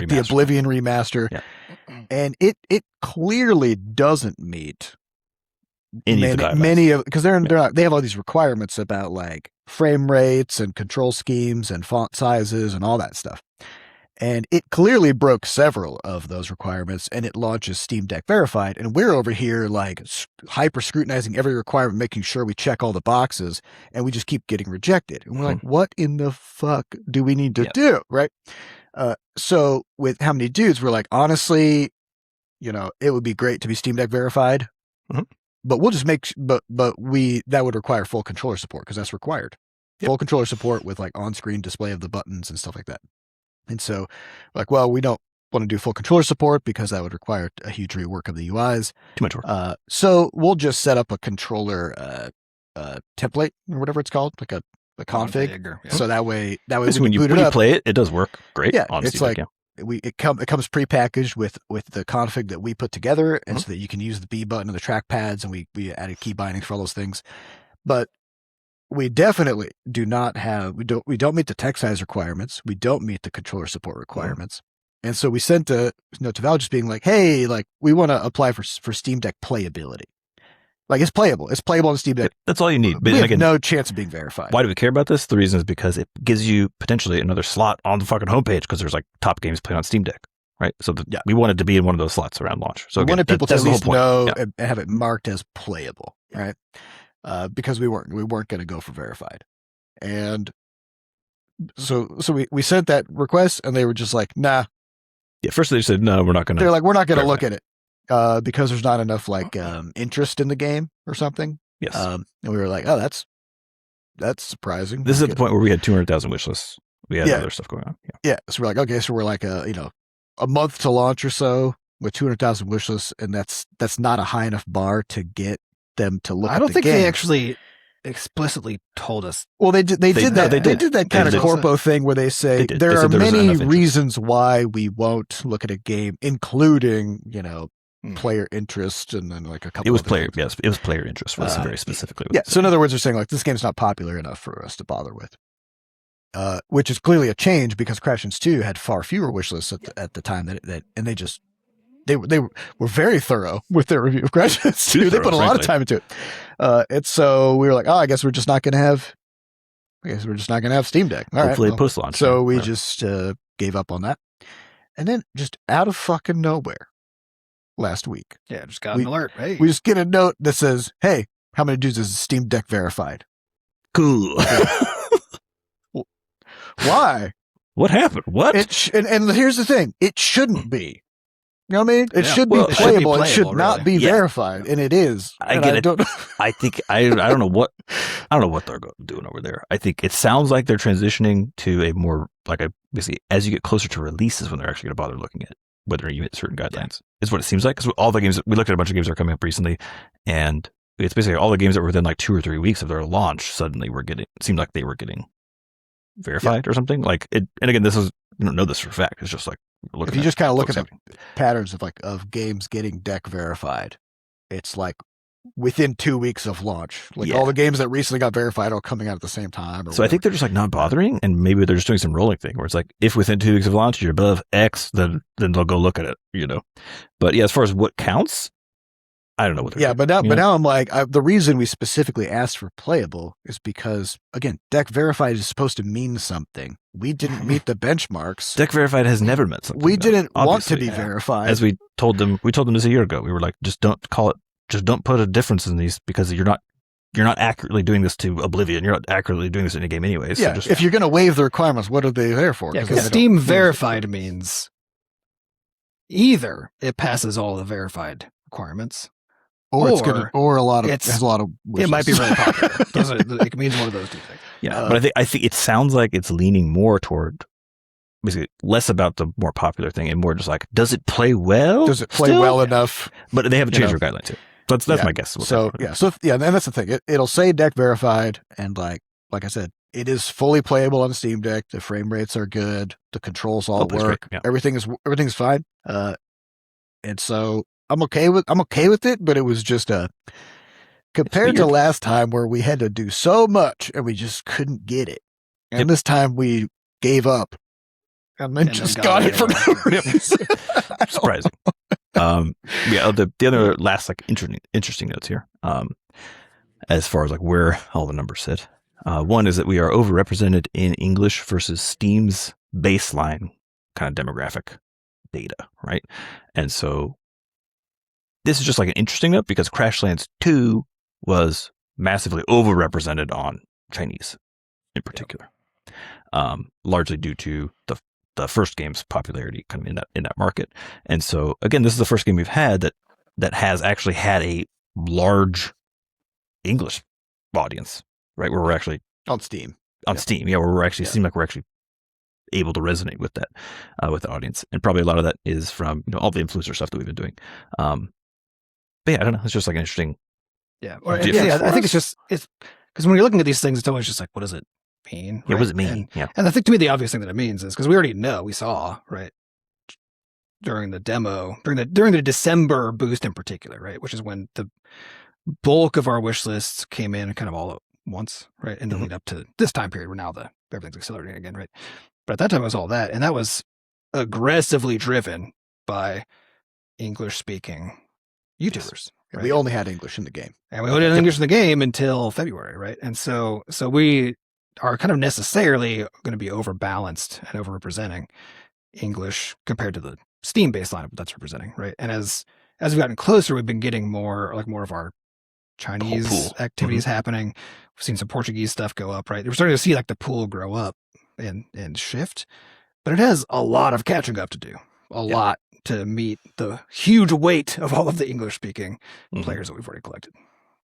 remaster, and it clearly doesn't meet many of, because they have all these requirements about frame rates and control schemes and font sizes and all that stuff. And it clearly broke several of those requirements, and it launches Steam Deck verified. And we're over here hyper scrutinizing every requirement, making sure we check all the boxes, and we just keep getting rejected. And we're like, what in the fuck do we need to do? Right. So with how many dudes, we're like, honestly, it would be great to be Steam Deck verified, but we'll just that would require full controller support, because that's required. Full controller support with on-screen display of the buttons and stuff like that. And so, well, we don't want to do full controller support because that would require a huge rework of the UIs. Too much work. So we'll just set up a controller template or whatever it's called, a config. So that way when you play it, it does work great. Yeah, it's it comes prepackaged with the config that we put together, and so that you can use the B button and the trackpads, and we added key bindings for all those things. But we definitely do not have, we don't meet the text size requirements. We don't meet the controller support requirements. And so we sent a note to Valve just being like, hey, we want to apply for Steam Deck playability. It's playable. It's playable on Steam Deck. That's all you need. But we have no chance of being verified. Why do we care about this? The reason is because it gives you potentially another slot on the fucking homepage, because there's top games played on Steam Deck, right? So we wanted to be in one of those slots around launch. So we wanted people to at least know and have it marked as playable, right? Because we weren't going to go for verified. And so we sent that request, and they were just like, nah. Yeah, first they said, no, we're not going to. They're like, we're not going to look at it because there's not enough interest in the game or something. Yes. And we were like, oh, that's surprising. This is at the point where we had 200,000 wish lists. We had other stuff going on. Yeah. So we're like, okay, so we're a month to launch or so with 200,000 wish lists, and that's not a high enough bar to get them to look. I don't think they actually explicitly told us. Well, they did that. They did that kind of corpo thing where they say there are many reasons why we won't look at a game, including player interest, and then a couple. It was player. Yes, it was player interest. Was very specifically. Yeah. So in other words, they're saying this game's not popular enough for us to bother with. Which is clearly a change, because Crashlands 2 had far fewer wish lists at the time and they were very thorough with their review of Crashlands 2. They put a lot of time into it. And so we were like, I guess we're just not going to have Steam Deck. All Hopefully right, post launch. So we just gave up on that. And then just out of fucking nowhere last week. Yeah, just got an alert. Hey. We just get a note that says, hey, how many dudes is Steam Deck verified? Cool. Why? What happened? What? And here's the thing. It shouldn't be. You know what I mean? It should be playable. It should not be verified, and it is. I get it. I think I don't know what they're doing over there. I think it sounds like they're transitioning to a more basically as you get closer to releases when they're actually going to bother looking at whether you hit certain guidelines. Is what it seems like, because all the games we looked at, a bunch of games that are coming up recently, and it's basically all the games that were within 2 or 3 weeks of their launch suddenly seemed like they were getting verified or something and again, this is don't know this for a fact. It's just if you just kind of look at the patterns of games getting deck verified, it's within 2 weeks of launch. All the games that recently got verified are coming out at the same time. So whatever. I think they're just not bothering, and maybe they're just doing some rolling thing where it's if within 2 weeks of launch you're above X, then they'll go look at it. But yeah, as far as what counts, I don't know what they're doing. But now I'm the reason we specifically asked for playable is because, again, deck verified is supposed to mean something. We didn't meet the benchmarks. Deck verified has never meant something. We didn't want to be verified. As we told them this a year ago. We were like, just don't call it, just don't put a difference in these, because you're not accurately doing this to Oblivion. You're not accurately doing this in a game anyways. Yeah. So if you're going to waive the requirements, what are they there for? Yeah, because Steam verified means either it passes all the verified requirements, or it's good, or a lot of it has a lot of. It might be really popular. It means one of those two things. Yeah, but I think it sounds like it's leaning more toward basically less about the more popular thing and more just does it play well? Does it play well enough? But they haven't changed their guidelines too. That's my guess. So and that's the thing. It'll say deck verified, and like I said, it is fully playable on Steam Deck. The frame rates are good. The controls all work. Yeah. Everything's fine. And so I'm okay with it, but it was just compared to last time where we had to do so much and we just couldn't get it. And this time we gave up and then just got it for no reason. Surprising. The other last like interesting notes here, as far as like where all the numbers sit. One is that we are overrepresented in English versus Steam's baseline kind of demographic data, right? And so this is just like an interesting note because Crashlands 2 was massively overrepresented on Chinese in particular, largely due to the first game's popularity kind of in that market. And so again, this is the first game we've had that has actually had a large English audience, right? Where we're actually on Steam, where we're actually seem like we're actually able to resonate with that with the audience, and probably a lot of that is from all the influencer stuff that we've been doing. But yeah, I don't know. It's just like an interesting. I think it's because when you're looking at these things, it's always just like, what does it mean? Yeah, what does it mean? And I think to me, the obvious thing that it means is because we already know, we saw, right, during the demo, during the December boost in particular, right, which is when the bulk of our wish lists came in kind of all at once, right, in the lead up to this time period where now everything's accelerating again, right? But at that time, it was all that, and that was aggressively driven by English-speaking YouTubers. Right? We only had English in the game. And we only had English in the game until February, right? And so we are kind of necessarily going to be overbalanced and overrepresenting English compared to the Steam baseline that's representing, right? And as we've gotten closer, we've been getting more of our Chinese activities happening. We've seen some Portuguese stuff go up, right? We're starting to see like the pool grow up and shift, but it has a lot of catching up to do, a lot to meet the huge weight of all of the English-speaking players that we've already collected.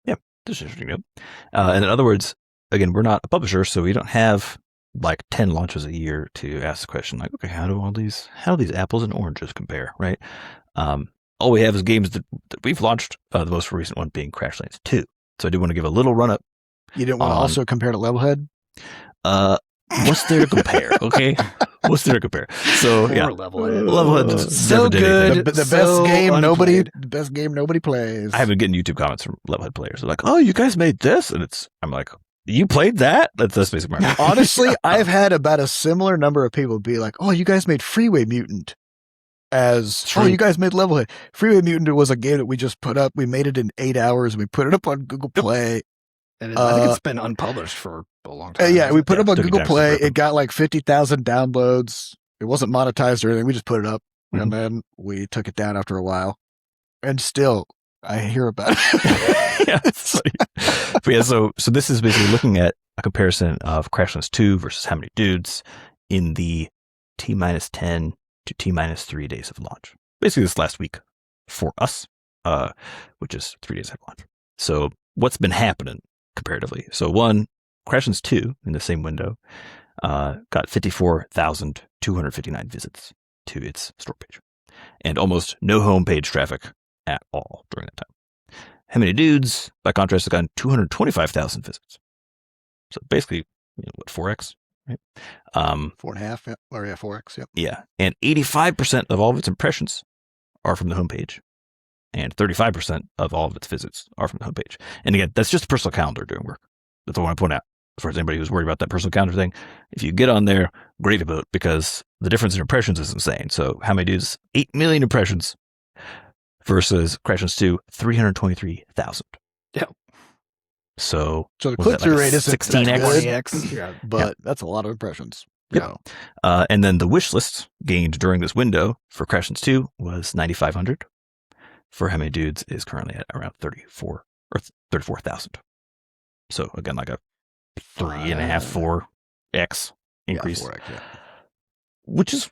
Yeah, this is interesting. And in other words, again, we're not a publisher, so we don't have like 10 launches a year to ask the question like, okay, how do these apples and oranges compare, right? All we have is games that we've launched, the most recent one being Crashlands 2. So I do want to give a little run-up. You didn't want to also compare to Levelhead? What's there to compare, okay? What's there to compare? So, yeah. Levelhead so good. The best game nobody plays. I have been getting YouTube comments from Levelhead players. They're like, oh, you guys made this? And I'm like, you played that? That's basically my Honestly, I've had about a similar number of people be like, oh, you guys made Freeway Mutant. You guys made Levelhead. Freeway Mutant was a game that we just put up. We made it in 8 hours. We put it up on Google Play. And I think it's been unpublished for a long time. We put it up on Google Play. It got like 50,000 downloads. It wasn't monetized or anything. We just put it up. And then we took it down after a while. And still, I hear about it. Yeah, it's funny. But yeah, so this is basically looking at a comparison of Crashlands 2 versus how many dudes in the T-10 to T-3 days of launch. Basically this last week for us, which is 3 days of launch. So what's been happening comparatively? So one, Crashlands 2 in the same window got 54,259 visits to its store page and almost no homepage traffic at all during that time. How many dudes, by contrast, have gotten 225,000 visits? So basically, 4x, right? 4.5, or 4x, yep. Yeah, and 85% of all of its impressions are from the homepage, and 35% of all of its visits are from the homepage. And again, that's just a personal calendar doing work. That's what I want to point out. As far as anybody who's worried about that personal calendar thing, if you get on there, great about it, because the difference in impressions is insane. So how many dudes? 8 million impressions versus Crashlands 2, 323,000. Yeah. So the click-through rate is 16x, but that's a lot of impressions. Yep. And then the wish list gained during this window for Crashlands 2 was 9,500. For how many dudes is currently at around 34,000. So again, like a 3.5, 4x increase, 4x, which is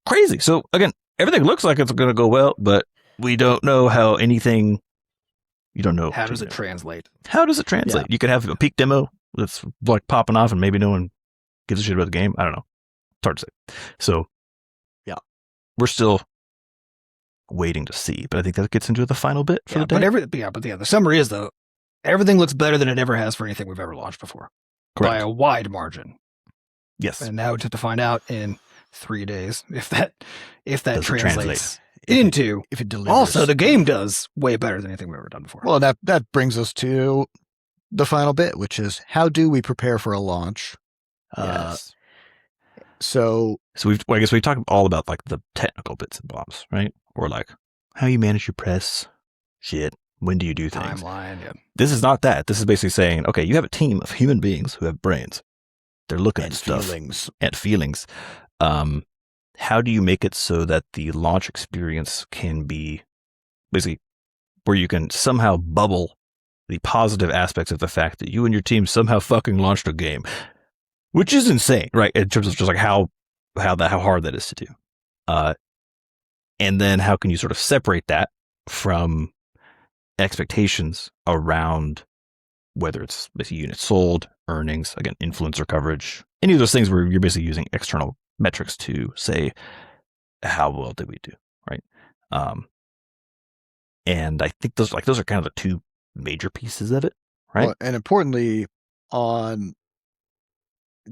crazy. So again, everything looks like it's going to go well, but we don't know how anything. You don't know. How does it translate? How does it translate? You could have a peak demo that's like popping off and maybe no one gives a shit about the game. I don't know. It's hard to say. So, yeah, we're still waiting to see. But I think that gets into the final bit for the day. But the summary is though, everything looks better than it ever has for anything we've ever launched before. Correct. By a wide margin. Yes. And now we have to find out in 3 days if that Does it translates If into it delivers. also the game does way better than anything we've ever done before. Well, that brings us to the final bit, which is how do we prepare for a launch? Yes. So I guess we talked all about like the technical bits and bobs, right? Or like how you manage your press, shit. When do you do things? Timeline, yeah. This is not that. This is basically saying, okay, you have a team of human beings who have brains. They're looking and at stuff feelings. and feelings. How do you make it so that the launch experience can be basically where you can somehow bubble the positive aspects of the fact that you and your team somehow fucking launched a game, which is insane, right? In terms of just like how hard that is to do. And then how can you sort of separate that from expectations around whether it's basically units sold, earnings, again, influencer coverage, any of those things where you're basically using external metrics to say, how well did we do, right? And I think those are kind of the two major pieces of it, right? Well, and importantly,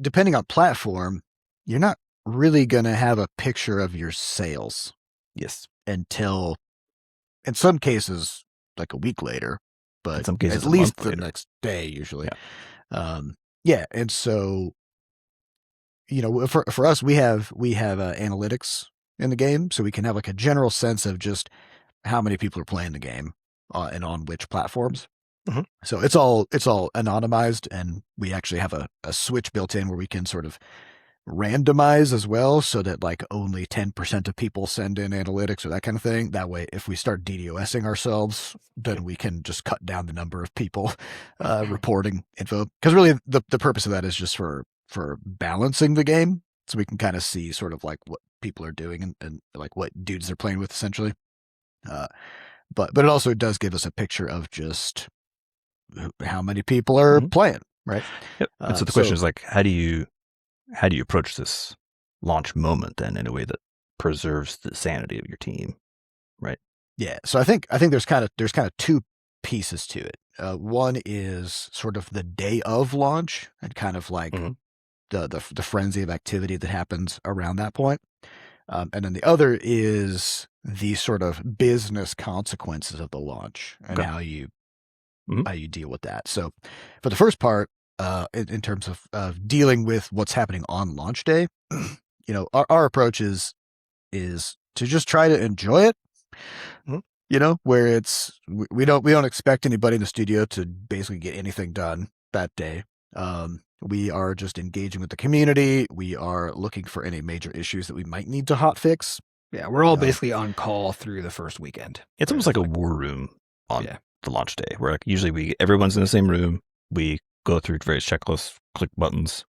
depending on platform, you're not really going to have a picture of your sales Yes. until, in some cases, like a week later, but In some cases, at a least month the later. next day usually. Yeah. And so, for us, we have analytics in the game, so we can have like a general sense of just how many people are playing the game and on which platforms. Mhm. So it's all anonymized, and we actually have a switch built in where we can sort of randomize as well, so that like only 10% of people send in analytics or that kind of thing. That way, if we start DDoSing ourselves, then we can just cut down the number of people reporting info. Because really, the purpose of that is just for balancing the game, so we can kind of see sort of like what people are doing and like what dudes they're playing with, essentially. But it also does give us a picture of just how many people are playing, right? Yep. And so the question is like, how do you approach this launch moment then in a way that preserves the sanity of your team, right? Yeah. So I think there's kind of two pieces to it. One is sort of the day of launch and kind of like the frenzy of activity that happens around that point. And then the other is the sort of business consequences of the launch and how you deal with that. So for the first part, in terms of dealing with what's happening on launch day, our approach is to just try to enjoy it. Where it's we don't expect anybody in the studio to basically get anything done that day. We are just engaging with the community. We are looking for any major issues that we might need to hotfix. Yeah, we're all basically on call through the first weekend. It's almost like a war room on the launch day, where like usually everyone's in the same room. We go through various checklists, click buttons,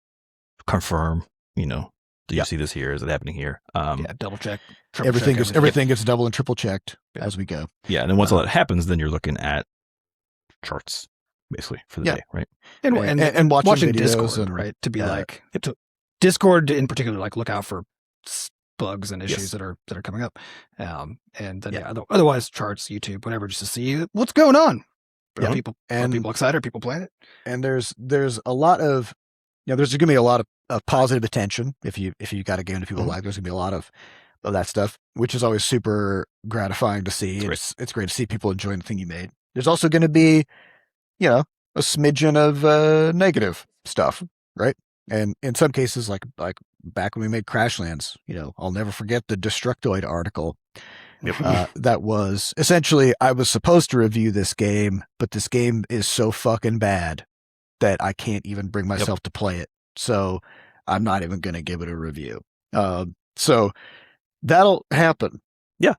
confirm. Do you see this here? Is it happening here? Double check. Everything gets double and triple checked as we go. Yeah, and then once all that happens, then you're looking at charts basically for the day, right? And watching Discord, and, right? To be like Discord in particular, like look out for bugs and issues that are coming up, and then otherwise charts, YouTube, whatever, just to see what's going on. Are people excited? Are people playing it? And there's a lot of there's going to be a lot of positive attention if you got a game that people like. There's going to be a lot of that stuff, which is always super gratifying to see. It's great to see people enjoying the thing you made. There's also going to be a smidgen of negative stuff, right? And in some cases, like back when we made Crashlands, I'll never forget the Destructoid article. That was essentially, I was supposed to review this game, but this game is so fucking bad that I can't even bring myself to play it. So I'm not even going to give it a review. So that'll happen. Yeah.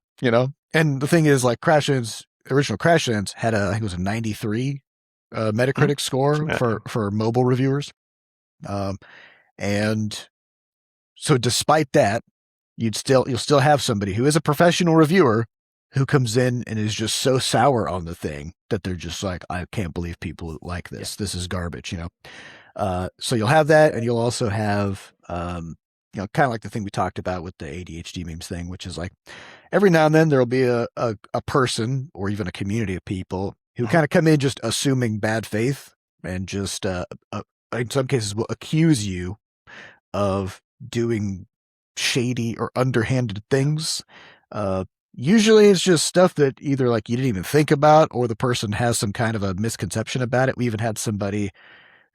And the thing is, like original Crashlands had I think it was a 93 Metacritic score for mobile reviewers. And so despite that, you'll still have somebody who is a professional reviewer who comes in and is just so sour on the thing that they're just like, I can't believe people like this. This is garbage, So you'll have that, and you'll also have kind of like the thing we talked about with the ADHD memes thing, which is like every now and then there'll be a person or even a community of people who kind of come in just assuming bad faith and just in some cases will accuse you of doing shady or underhanded things. Usually it's just stuff that either like you didn't even think about or the person has some kind of a misconception about it. We even had somebody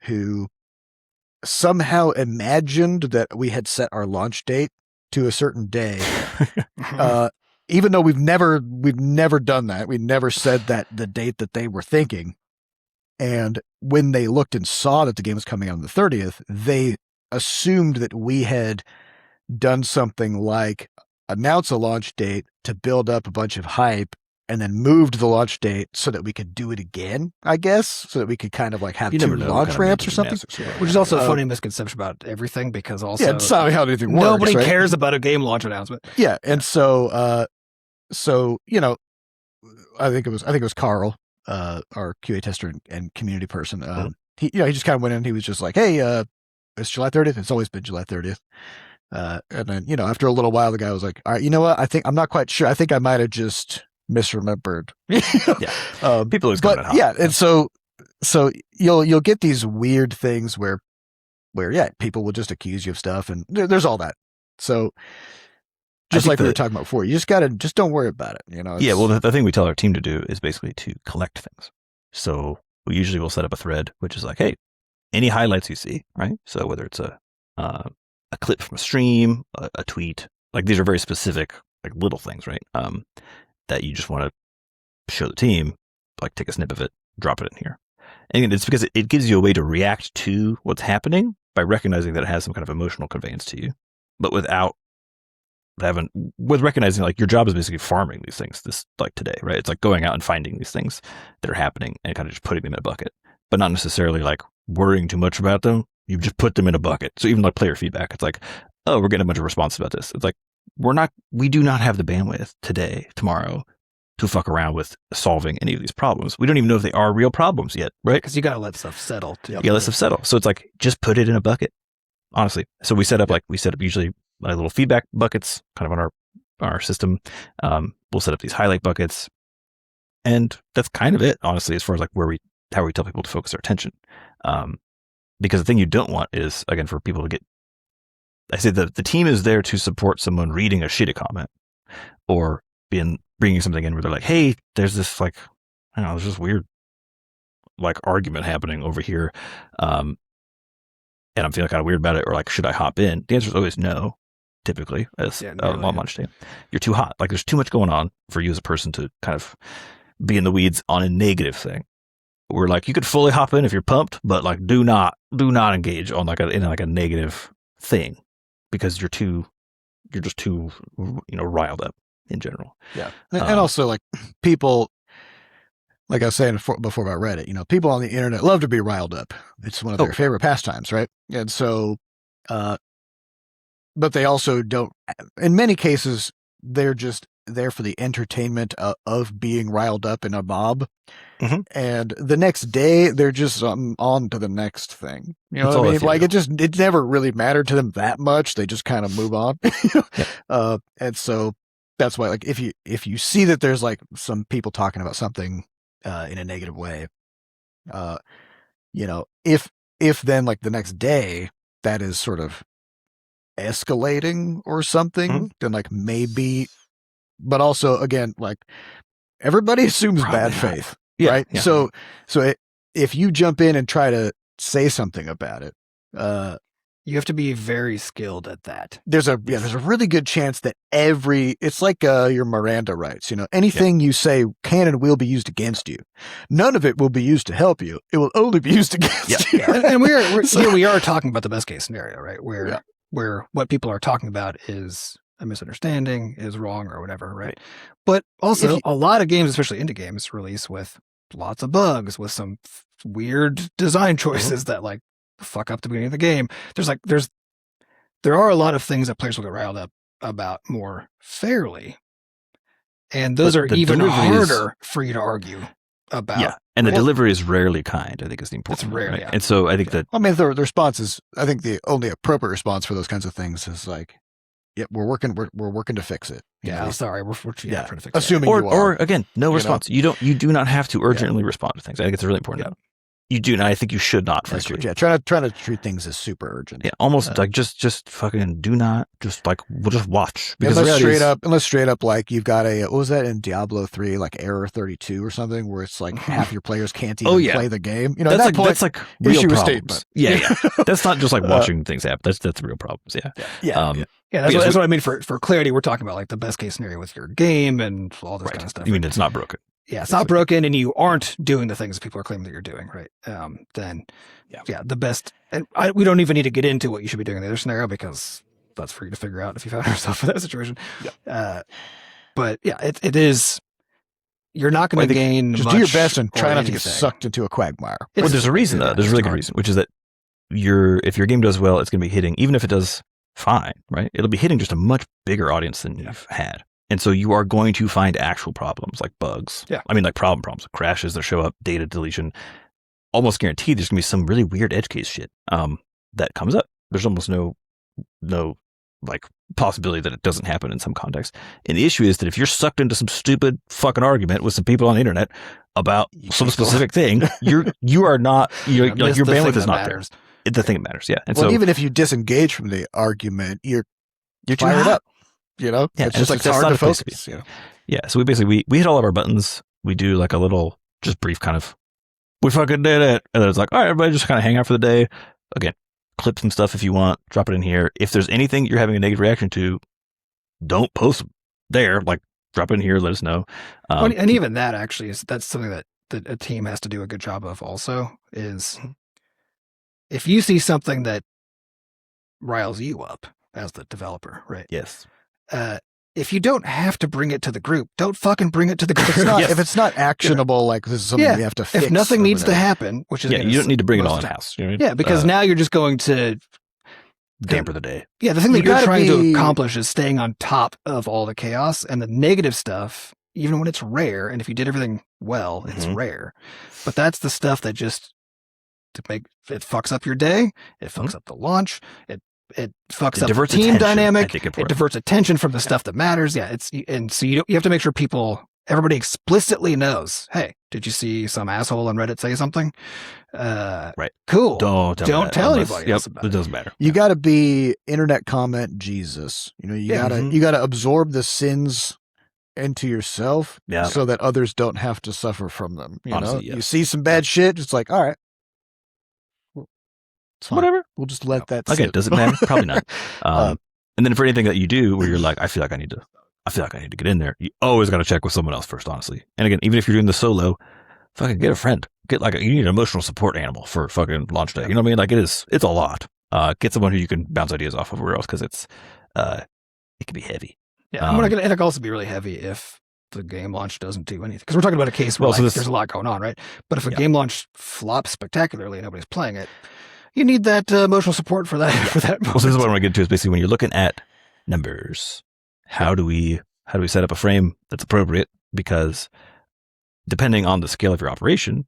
who somehow imagined that we had set our launch date to a certain day. Even though we've never done that. We never said that the date that they were thinking. And when they looked and saw that the game was coming out on the 30th, they assumed that we had done something like announce a launch date to build up a bunch of hype and then moved the launch date so that we could do it again, I guess, so that we could kind of like have two launch ramps or something. Which is also a funny misconception about everything because also it's not how anything works. Nobody right? cares about a game launch announcement. Yeah, and so I think it was Carl, our QA tester and community person. He just kind of went in. He was just like, "Hey, it's July 30th. It's always been July 30th." And then after a little while, the guy was like, "All right, you know what? I think I'm not quite sure. I think I might have just misremembered." People always come in hot. Yeah, and so you'll get these weird things where people will just accuse you of stuff, and there's all that. So just like we were talking about before, you just don't worry about it. Yeah, well, the thing we tell our team to do is basically to collect things. So we usually will set up a thread, which is like, hey, any highlights you see, right? So whether it's a clip from a stream, a tweet, like these are very specific, like little things, right? That you just want to show the team, like take a snip of it, drop it in here. And it's because it gives you a way to react to what's happening by recognizing that it has some kind of emotional conveyance to you, but with recognizing like your job is basically farming these things like today, right? It's like going out and finding these things that are happening and kind of just putting them in a bucket, but not necessarily like worrying too much about them. You just put them in a bucket. So even like player feedback, it's like, oh, we're getting a bunch of responses about this. It's like, we do not have the bandwidth today, tomorrow to fuck around with solving any of these problems. We don't even know if they are real problems yet, right? Because you got to let stuff settle. You let stuff settle. So it's like, just put it in a bucket, honestly. So we set up usually little feedback buckets kind of on our system. We'll set up these highlight buckets. And that's kind of it, honestly, as far as like how we tell people to focus their attention. Because the thing you don't want is, again, for people to I say that the team is there to support someone reading a shitty comment or bringing something in where they're like, hey, there's this like, I don't know, there's this weird like argument happening over here. And I'm feeling kind of weird about it. Or like, should I hop in? The answer is always no, typically, as launch day. You're too hot. Like there's too much going on for you as a person to kind of be in the weeds on a negative thing. We're like, you could fully hop in if you're pumped, but like, do not engage on in a negative thing because you're just too, riled up in general. Yeah. And also like people, like I was saying before about Reddit, people on the internet love to be riled up. It's one of their favorite pastimes, right? And so, but they also don't, in many cases, they're just there for the entertainment of being riled up in a mob. Mm-hmm. And the next day they're just on to the next thing. You know what I mean? Like it never really mattered to them that much. They just kind of move on. And so that's why, like, if you see that there's like some people talking about something in a negative way, if then like the next day that is sort of escalating or something, then like maybe, but also again, like everybody assumes bad faith, right? Yeah. So if you jump in and try to say something about it, you have to be very skilled at that. There's a really good chance that it's like your Miranda rights. Anything you say can and will be used against you. None of it will be used to help you. It will only be used against you. And we are talking about the best case scenario, right? Where what people are talking about is a misunderstanding, is wrong or whatever, right? But also a lot of games, especially indie games, release with lots of bugs, with some weird design choices that like fuck up the beginning of the game. There are a lot of things that players will get riled up about more fairly. And those are even harder for you to argue. about. Yeah, and the Well, delivery is rarely kind. I think is the important. It's rare, right? yeah. And so I think that I mean, the response is, I think the only appropriate response for those kinds of things is like, "Yep, we're working to fix it." You know, sorry, we're trying to fix it. assuming or you are. again, no know? response. You do not have to urgently respond to things. I think it's really important. Yeah. You do, and I think you should not. That's true. Frankly. Yeah, trying to treat things as super urgent. Yeah, almost like just fucking do not just like we'll just watch because Unless the reality straight up, like you've got what was that in Diablo 3, like error 32 or something, where it's like half your players can't even play the game. You know, that's at that like point, that's like real issue a problems. statement. Yeah. That's not just like watching things happen. That's real problems. Yeah. That's what I mean for clarity. We're talking about like the best case scenario with your game and all this kind of stuff. You mean it's not broken? Yeah, it's not broken, and you aren't doing the things that people are claiming that you're doing, right? Then the best. And we don't even need to get into what you should be doing in the other scenario because that's for you to figure out if you found yourself in that situation. Yeah. But yeah, it is. You're not going to gain. Just much do your best and try or not to get anything. sucked into a quagmire. Well, there's a reason though. There's a really good reason, which is that if your game does well, it's going to be hitting, even if it does fine, right? It'll be hitting just a much bigger audience than you've had. And so you are going to find actual problems like bugs. Yeah. I mean, like problems, crashes that show up, data deletion. Almost guaranteed there's going to be some really weird edge case shit that comes up. There's almost no like possibility that it doesn't happen in some context. And the issue is that if you're sucked into some stupid fucking argument with some people on the internet about some specific thing, you are not, your bandwidth is not there. It's the thing that matters. Yeah. And well, so even if you disengage from the argument, you're fired up. You know, yeah, it's just like it's hard to focus. You know? Yeah, so we hit all of our buttons. We do like a little, just brief kind of, we fucking did it, and then it's like, all right, everybody, just kind of hang out for the day. Again, clip some stuff if you want, drop it in here. If there's anything you're having a negative reaction to, don't post there. Like, drop it in here, let us know. And even that actually that's something that a team has to do a good job of. Also, is if you see something that riles you up as the developer, right? Yes. If you don't have to bring it to the group, don't fucking bring it to the group. If it's not actionable, like this is something you have to fix. If nothing needs to happen, which is you don't need to bring it all in house. You know what I mean? because now you're just going to damper the day. Yeah, the thing that you're trying to accomplish is staying on top of all the chaos and the negative stuff, even when it's rare. And if you did everything well, it's rare. But that's the stuff that just it fucks up your day. It fucks up the launch. It fucks up the team dynamic. It diverts attention from the stuff that matters. Yeah, and so you have to make sure everybody explicitly knows. Hey, did you see some asshole on Reddit say something? Right. Cool. Don't tell anybody else about it. It doesn't matter. You got to be internet comment Jesus. You know, you got to absorb the sins into yourself, so that others don't have to suffer from them. You know, you see some bad shit, it's like, all right. Whatever. We'll just let that again. sit. Does it matter? Probably not. And then for anything that you do where you're like, I feel like I need to get in there, you always got to check with someone else first, honestly. And again, even if you're doing the solo, fucking get a friend. Get you need an emotional support animal for fucking launch day. You know what I mean? Like it's a lot. Get someone who you can bounce ideas off of, or else because it can be heavy. Yeah, it can also be really heavy if the game launch doesn't do anything. Because we're talking about a case where there's a lot going on, right? But if a game launch flops spectacularly and nobody's playing it, you need that emotional support for that. For that moment. Well, so this is what I want to get to is basically when you're looking at numbers, how do we set up a frame that's appropriate? Because depending on the scale of your operation,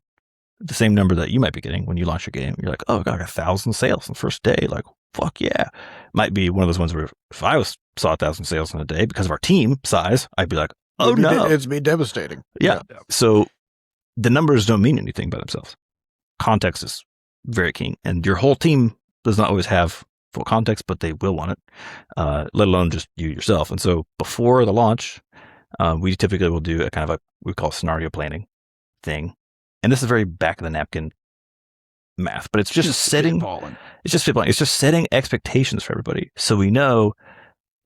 the same number that you might be getting when you launch your game, you're like, oh, I got 1,000 sales on the first day. Like, fuck yeah. Might be one of those ones where if I saw 1,000 sales in a day because of our team size, I'd be like, oh no. It's be devastating. Yeah. So the numbers don't mean anything by themselves. Context is very key. And your whole team does not always have full context, but they will want it, let alone just you yourself. And so before the launch, we typically will do a kind of we call scenario planning thing. And this is very back of the napkin math, but it's just setting, it's just setting expectations for everybody. So we know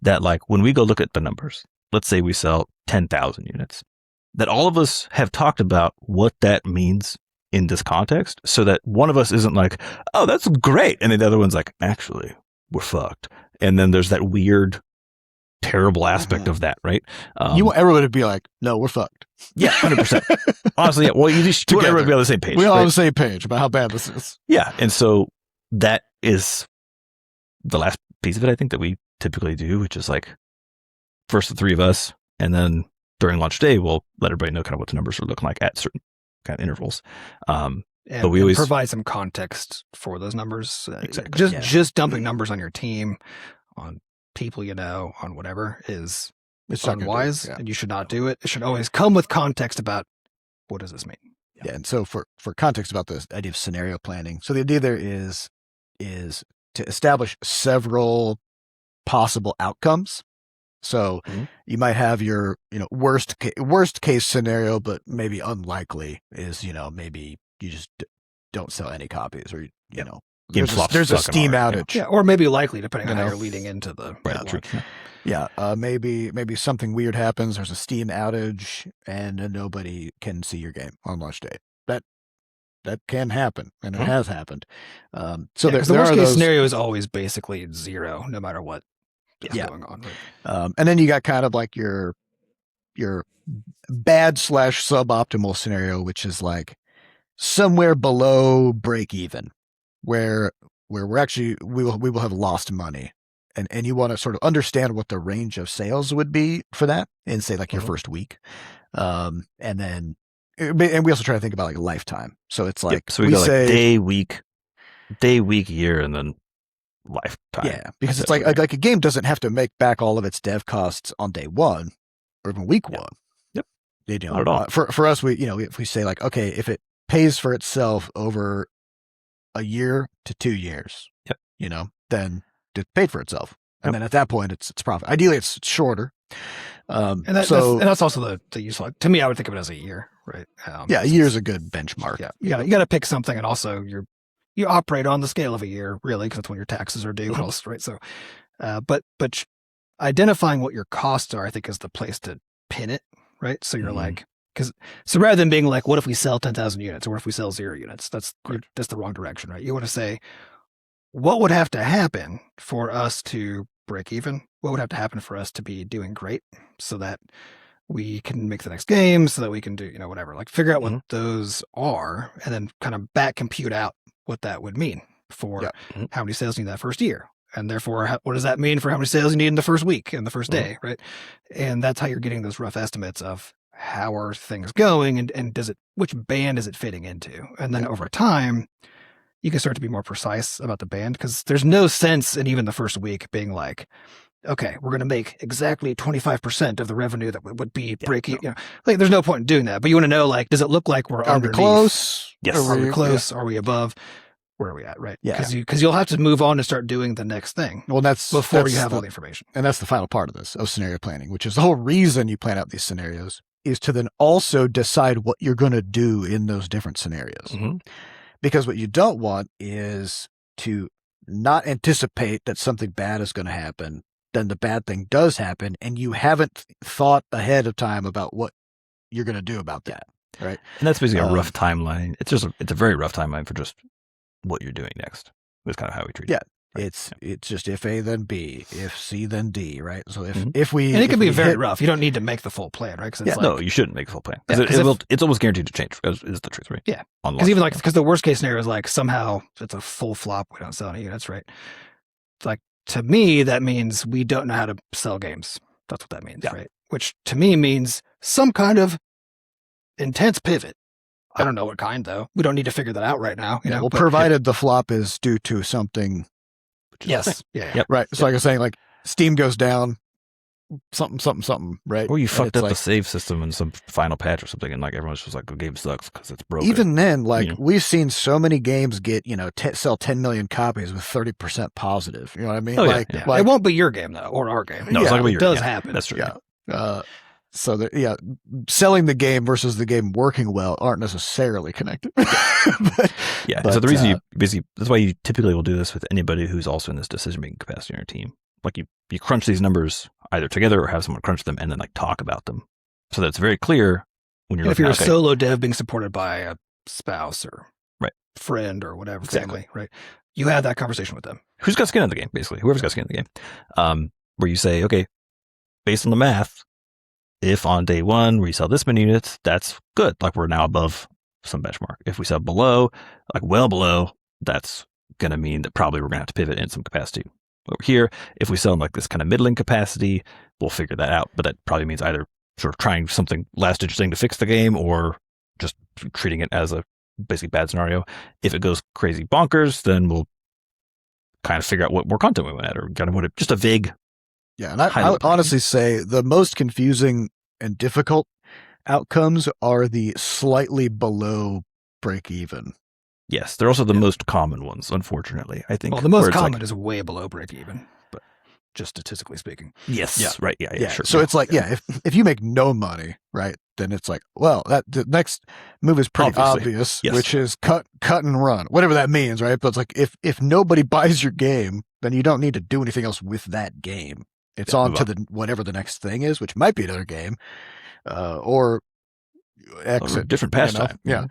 that like when we go look at the numbers, let's say we sell 10,000 units, that all of us have talked about what that means in this context, so that one of us isn't like, oh, that's great. And then the other one's like, actually, we're fucked. And then there's that weird, terrible aspect of that, right? You want everyone to be like, no, we're fucked. Yeah, 100%. Honestly, yeah. Well, you just want everyone to be on the same page. We're all on the same page about how bad this is. Yeah. And so that is the last piece of it, I think, that we typically do, which is like first the three of us, and then during launch day, we'll let everybody know kind of what the numbers are looking like at certain kind of intervals. And, but we always provide some context for those numbers. Exactly. Just dumping numbers on your team, on people on whatever is unwise, and you should not do it. It should always come with context about what does this mean. Yeah, and so for context about this idea of scenario planning, so the idea there is to establish several possible outcomes. So you might have your worst case scenario, but maybe unlikely is maybe you just don't sell any copies, or there's a Steam outage, or maybe likely depending on how you're leading into the launch. Yeah, maybe something weird happens. There's a Steam outage, and nobody can see your game on launch day. That can happen, and it has happened. So the worst case scenario is always basically 0, no matter what is going on. Right? And then you got kind of like your bad / suboptimal scenario, which is like somewhere below break even, where we're actually we will have lost money. And you want to sort of understand what the range of sales would be for that in, say, like your first week. And we also try to think about like lifetime. So it's like, so we go say, like day, week, year, and then lifetime. Yeah, because it's like a game doesn't have to make back all of its dev costs on day one or even week one. Yep. Not at all. For us, if we say like, okay, if it pays for itself over a year to 2 years, then it paid for itself. And then at that point, it's profit. Ideally, it's shorter. And that's also the useful. To me, I would think of it as a year, right? A year is a good benchmark. Yeah, you got to pick something, and also you operate on the scale of a year, really, because that's when your taxes are due, and all this, right? So, but identifying what your costs are, I think, is the place to pin it, right? So you're like, so rather than being like, what if we sell 10,000 units, or what if we sell 0 units? That's the wrong direction, right? You want to say, what would have to happen for us to break even? What would have to happen for us to be doing great so that we can make the next game, so that we can do, whatever, like figure out what those are, and then kind of back compute out what that would mean for how many sales you need that first year. And therefore, what does that mean for how many sales you need in the first week and the first day, right? And that's how you're getting those rough estimates of how are things going, and which band is it fitting into? And then over time, you can start to be more precise about the band, because there's no sense in even the first week being like, okay, we're going to make exactly 25% of the revenue that would be breaking. Like there's no point in doing that. But you want to know, like, does it look like we're underneath? Close? Yes. Are we close? Are we above? Where are we at? Right? Yeah. Because you'll have to move on and start doing the next thing. Well, that's you have all the information. And that's the final part of this, of scenario planning, which is the whole reason you plan out these scenarios, is to then also decide what you're going to do in those different scenarios. Because what you don't want is to not anticipate that something bad is going to happen, then the bad thing does happen, and you haven't thought ahead of time about what you're going to do about that, right? And that's basically a rough timeline. It's a very rough timeline for just what you're doing next. That's kind of how we treat it. It's just if A then B, if C then D, right? So if we and it can be very rough. You don't need to make the full plan, right? Because no, you shouldn't make a full plan, because it's almost guaranteed to change. Is the truth, right? Yeah, because the worst case scenario is like somehow it's a full flop. We don't sell any units, right? It's like, to me, that means we don't know how to sell games. That's what that means, right? Which to me means some kind of intense pivot. I don't know what kind, though. We don't need to figure that out right now. Provided the flop is due to something. Yes. Right. So like I was saying, like Steam goes down, something, right? Or you fucked up the save system in some final patch or something, and like everyone's just like, the game sucks because it's broken. Even then, like we've seen so many games get, sell 10 million copies with 30% positive. You know what I mean? Like it won't be your game though, or our game. No, it's not gonna be your game. It does happen. That's true. Yeah. So selling the game versus the game working well aren't necessarily connected. So the reason that's why you typically will do this with anybody who's also in this decision-making capacity on your team. Like you crunch these numbers either together or have someone crunch them and then like talk about them, so that it's very clear when you're. If you're a solo dev being supported by a spouse or friend or whatever, family, right? You have that conversation with them. Who's got skin in the game, basically. Whoever's got skin in the game, where you say, okay, based on the math, if on day one we sell this many units, that's good. Like we're now above some benchmark. If we sell below, like well below, that's going to mean that probably we're going to have to pivot in some capacity. Over here, if we sell in like this kind of middling capacity, we'll figure that out. But that probably means either sort of trying something less interesting to fix the game, or just treating it as a basically bad scenario. If it goes crazy bonkers, then we'll kind of figure out what more content we want to add, or kind of just a vague. Yeah, and I would honestly say the most confusing and difficult outcomes are the slightly below break even. Yes, they're also the most common ones, unfortunately, I think. Well, the most common is way below break even, but just statistically speaking. Yes. Yeah. Right. Yeah. Sure. So it's like, if you make no money, right, then it's like, well, the next move is pretty obvious, yes. which is cut and run, whatever that means, right? But it's like, if nobody buys your game, then you don't need to do anything else with that game. It's on to whatever the next thing is, which might be another game, or exit, or a different pastime. Yeah.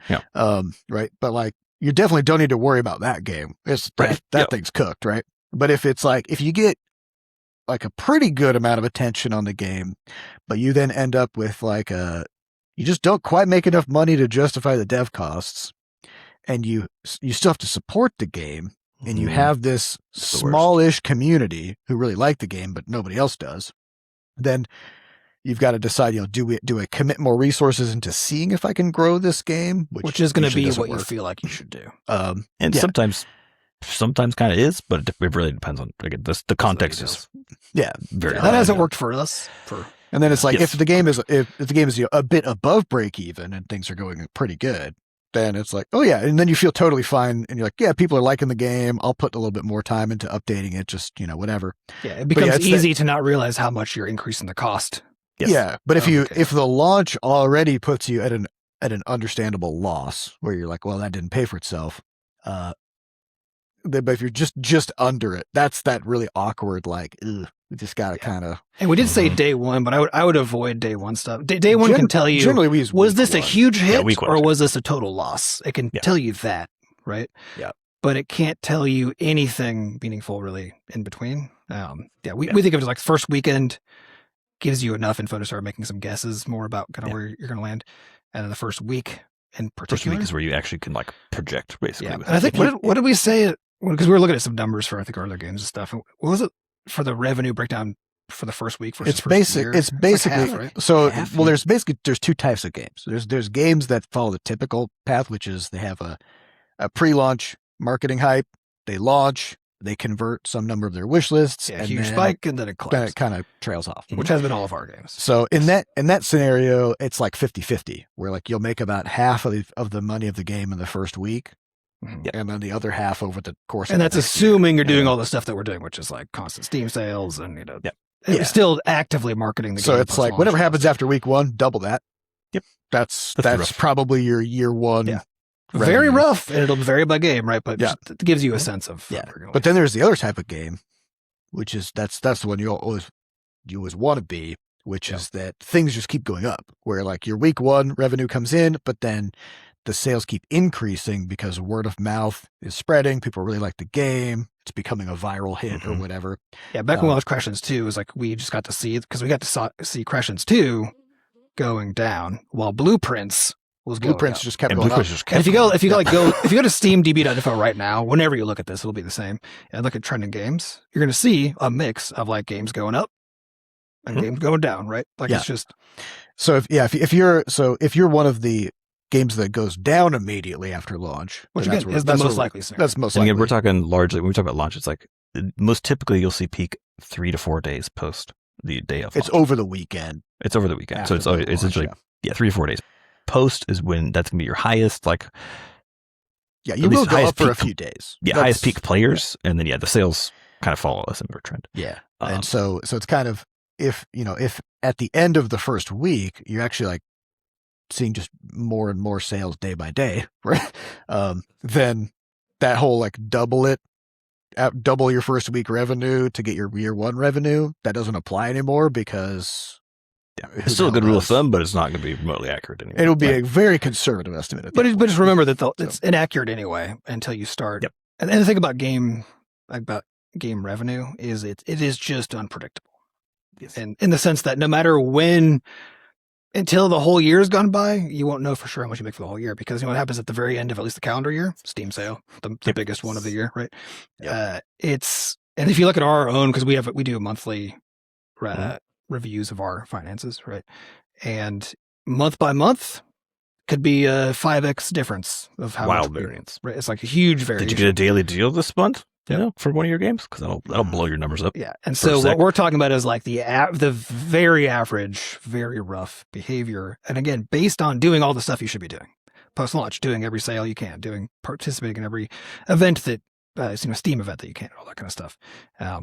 Right. But like, you definitely don't need to worry about that game. It's that thing's cooked, right? But if it's like, if you get like a pretty good amount of attention on the game, but you then end up with like you just don't quite make enough money to justify the dev costs, and you still have to support the game, and you have this smallish community who really like the game, but nobody else does, then you've got to decide, do I commit more resources into seeing if I can grow this game, which is going to be what you feel like you should do. And sometimes kind of is, but it really depends on, again, the context is very that hasn't worked for us. And then it's like, if the game is a bit above break even and things are going pretty good, then it's like, oh yeah, and then you feel totally fine, and you're like, yeah, people are liking the game. I'll put a little bit more time into updating it, just whatever. Yeah, it becomes easy to not realize how much you're increasing the cost. Yes. Yeah, but if the launch already puts you at an understandable loss, where you're like, well, that didn't pay for itself, but if you're just under it, that's that really awkward, like, ugh, we just gotta kind of. And we did say day one, but I would avoid day one stuff. Day one can tell you, generally we use was this a huge hit or was this a total loss? It can tell you that, right? Yeah. But it can't tell you anything meaningful really in between. We think of it as like first weekend gives you enough info to start making some guesses more about kind of where you're going to land. And then the first week in particular. First week is where you actually can like project, basically. Yeah. And I think, what did we say? Because we were looking at some numbers for, I think, our other games and stuff. What was it for the revenue breakdown for the first week versus first year? It's basically, like half, right? So, well, there's two types of games. There's games that follow the typical path, which is they have a pre-launch marketing hype, they launch, they convert some number of their wish lists, and huge spike, and then it collapses. Then it kind of trails off, which has been all of our games. So in that scenario, it's like 50-50, where like you'll make about half of the money of the game in the first week, and then the other half over the course. And that's assuming you're doing all the stuff that we're doing, which is like constant Steam sales and still actively marketing the game. So it's like whatever happens after week one, double that. Yep, that's probably your year one. Yeah. Very rough, and it'll vary by game, right? But it gives you a sense of But then there's the other type of game, which is that's the one you always want to be, which is that things just keep going up. Where like your week one revenue comes in, but then the sales keep increasing because word of mouth is spreading. People really like the game. It's becoming a viral hit or whatever. Yeah, back when I was Crashlands 2, it was like we just got to see it because we got to see Crashlands 2 going down while Blueprints was going Blueprints up. Just kept going up. And if you go to steamdb.info right now, whenever you look at this, it'll be the same. And look at trending games, you're going to see a mix of like games going up and games going down, right? Like it's just. So if you're one of the games that goes down immediately after launch, which again is the most likely scenario. That's most likely. Again, we're talking largely when we talk about launch. It's like most typically you'll see peak 3 to 4 days post the day of. It's over the weekend. It's over the weekend, so it's essentially 3 to 4 days. Post is when that's gonna be your highest, like you will go up for a few days. Yeah, highest peak players, and then the sales kind of follow a similar trend. Yeah, and so it's kind of if at the end of the first week you're actually like seeing just more and more sales day by day, right? Then that whole like double your first week revenue to get your year one revenue, that doesn't apply anymore because. Yeah, it's still a good rule of thumb, but it's not going to be remotely accurate anymore. It'll be a very conservative estimate. But just remember that it's inaccurate anyway until you start. Yep. And the thing about game revenue is it is just unpredictable. Yes. And in the sense that no matter when, until the whole year has gone by, you won't know for sure how much you make for the whole year because what happens at the very end of at least the calendar year, Steam sale, the biggest one of the year, right? Yep. And if you look at our own, because we do a monthly reviews of our finances, right? And month by month, could be a 5x difference of how Wild much variance. Right? It's like a huge variation. Did you get a daily deal this month? Yep. You know, for one of your games? Because that'll blow your numbers up. Yeah, and for a so sec. what we're talking about is like the very average, very rough behavior, and again, based on doing all the stuff you should be doing post-launch, doing every sale you can, participating in every event that Steam event that you can, all that kind of stuff.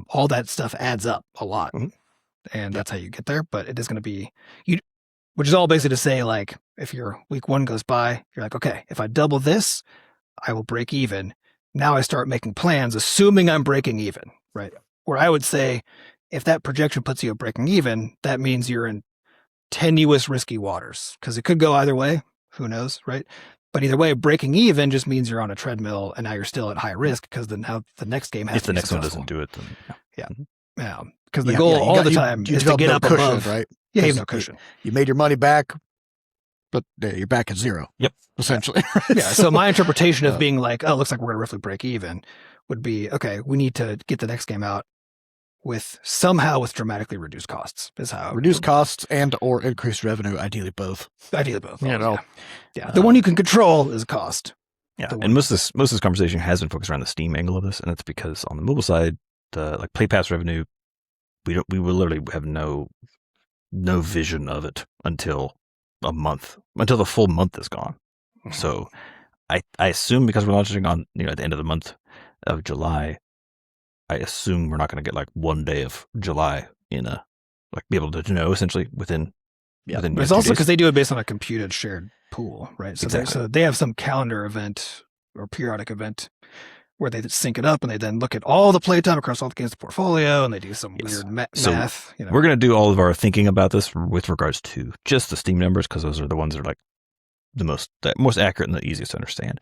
All that stuff adds up a lot, and that's how you get there. But it is going to be which is all basically to say, like, if your week 1 goes by, you're like, okay, if I double this, I will break even. Now I start making plans, assuming I'm breaking even, right? Where I would say, if that projection puts you at breaking even, that means you're in tenuous, risky waters, because it could go either way. Who knows, right? But either way, breaking even just means you're on a treadmill, and now you're still at high risk because now the next game has if to the be next one successful. doesn't do it, then Yeah. Because the goal the time is to get up cushion, above. right? Yeah, you have no cushion. You made your money back, but you're back at zero. Yep. Essentially. Yeah. So my interpretation of being like, oh, it looks like we're going to roughly break even would be, okay, we need to get the next game out with dramatically reduced costs. Is how reduced costs and or increased revenue, ideally both. Ideally both. You know. Yeah. The one you can control is cost. Yeah. And most of this conversation has been focused around the Steam angle of this, and it's because on the mobile side, the like Play Pass revenue, we will literally have no vision of it until the full month is gone. So I assume, because we're launching on at the end of the month of July, I assume we're not going to get like 1 day of July in a be able to know essentially within. But it's also because they do it based on a computed shared pool, right? So Exactly. they have some calendar event or periodic event where they sync it up, and they then look at all the playtime across all the games in the portfolio, and they do some weird math. We're going to do all of our thinking about this with regards to just the Steam numbers, because those are the ones that are like the most accurate and the easiest to understand.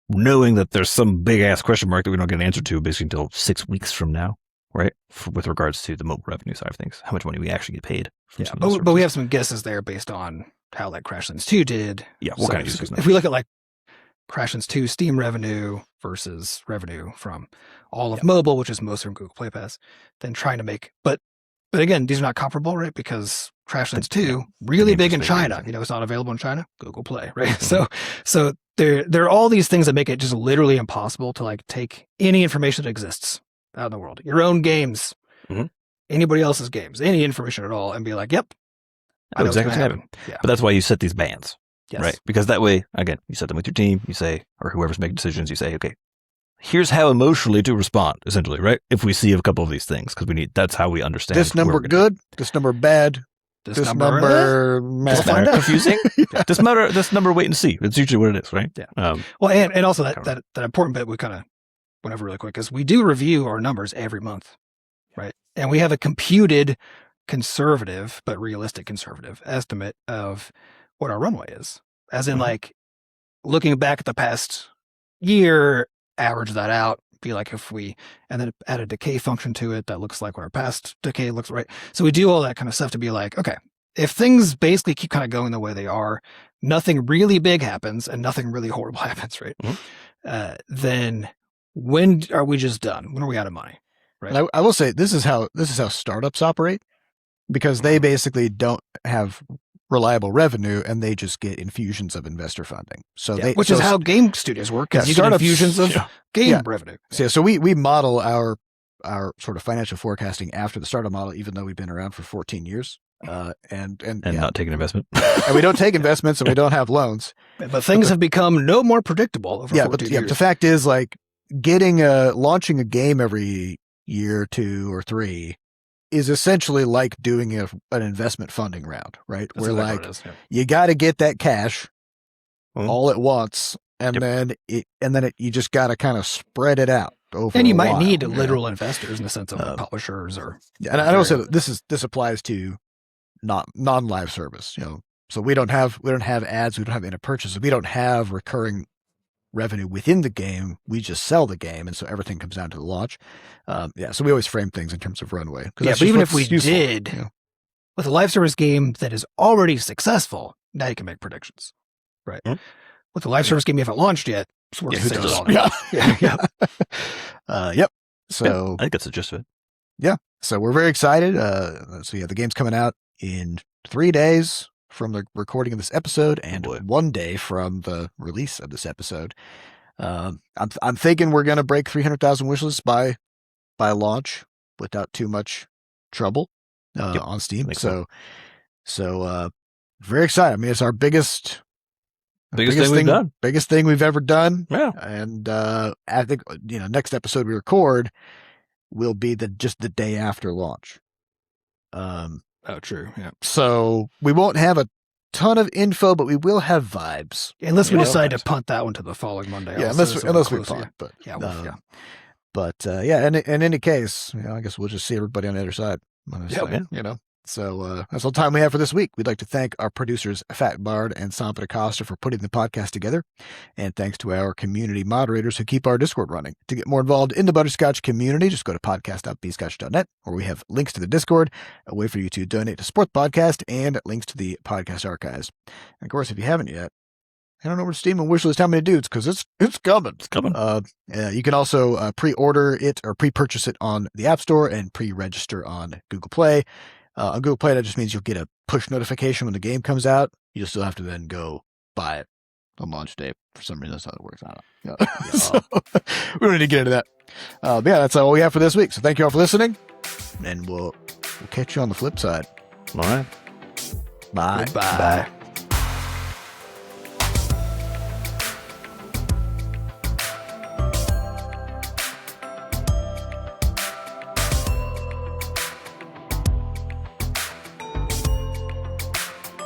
Knowing that there's some big ass question mark that we don't get an answer to basically until 6 weeks from now, right? With regards to the mobile revenue side of things, how much money we actually get paid. Yeah, but we have some guesses there based on how like Crashlands 2 did. Yeah, what kind of users? If we look at like Crashlands 2 Steam revenue versus revenue from all of mobile, which is mostly from Google Play Pass, then trying to make, but again, these are not comparable, right? Because Crashlands 2 really big in China. It's not available in China. Google Play, right? Mm-hmm. So there are all these things that make it just literally impossible to like take any information that exists out in the world, your own games, anybody else's games, any information at all, and be like, yep, I know exactly what's happening. Yeah. But that's why you set these bands. Yes. Right. Because that way, again, you set them with your team, you say, or whoever's making decisions, you say, okay, here's how emotionally to respond, essentially, right? If we see a couple of these things, because that's how we understand. This number good, this number bad, this number confusing. This number wait and see. It's usually what it is, right? Yeah. Well, and also that important bit we kind of went over really quick is we do review our numbers every month, right? And we have a computed conservative, but realistic conservative estimate of what our runway is, as in like looking back at the past year, average that out, be like and then add a decay function to it that looks like what our past decay looks, right? So we do all that kind of stuff to be like, okay, if things basically keep kind of going the way they are, nothing really big happens and nothing really horrible happens, right? Then when are we just done? When are we out of money? Right. And I will say this is how startups operate, because they basically don't have reliable revenue and they just get infusions of investor funding. So which is how game studios work. Because you get infusions of game revenue. So we model our sort of financial forecasting after the startup model, even though we've been around for 14 years. And not taking investment. And we don't take investments and we don't have loans. But things have become no more predictable over 14 years. The fact is, like, launching a game every year, 2 or 3 is essentially like doing an investment funding round, right? That's where exactly like you got to get that cash all at once, and then you just got to kind of spread it out over. And you might need literal investors in the sense of publishers or. And I also this applies to non-live service, So we don't have ads, we don't have in-app purchases, we don't have recurring revenue within the game. We just sell the game, and so everything comes down to the launch. So we always frame things in terms of runway. But even if we did, with a live service game that is already successful, now you can make predictions, right? With a live service game you haven't launched yet, it's worth Yep. So I think that's the gist of it. Yeah. So we're very excited. The game's coming out in 3 days, from the recording of this episode and boy. 1 day from the release of this episode. I'm thinking we're going to break 300,000 wishlists by launch without too much trouble on Steam. Makes So very excited. I mean, it's our biggest Biggest thing we've done. Biggest thing we've ever done. Yeah. And I think next episode we record will be just the day after launch. Oh, true. Yeah. So we won't have a ton of info, but we will have vibes. Unless we Yeah. decide to punt that one to the following Monday. Yeah, also, unless so we we're punt. But Yeah. in any case, I guess we'll just see everybody on the other side. Yeah, man. So that's all the time we have for this week. We'd like to thank our producers, Fat Bard and Sampra Costa, for putting the podcast together. And thanks to our community moderators who keep our Discord running. To get more involved in the Butterscotch community, just go to podcast.bscotch.net, where we have links to the Discord, a way for you to donate to support the podcast, and links to the podcast archives. And of course, if you haven't yet, head on over to Steam and wishlist how many dudes, because it's coming. It's coming. You can also pre-order it or pre-purchase it on the App Store and pre-register on Google Play. On Google Play, that just means you'll get a push notification when the game comes out. You still have to then go buy it on launch day. For some reason, that's how it works. I don't know. Yeah. So, we don't need to get into that. But yeah, that's all we have for this week. So thank you all for listening, and we'll catch you on the flip side. All right. Bye. Goodbye.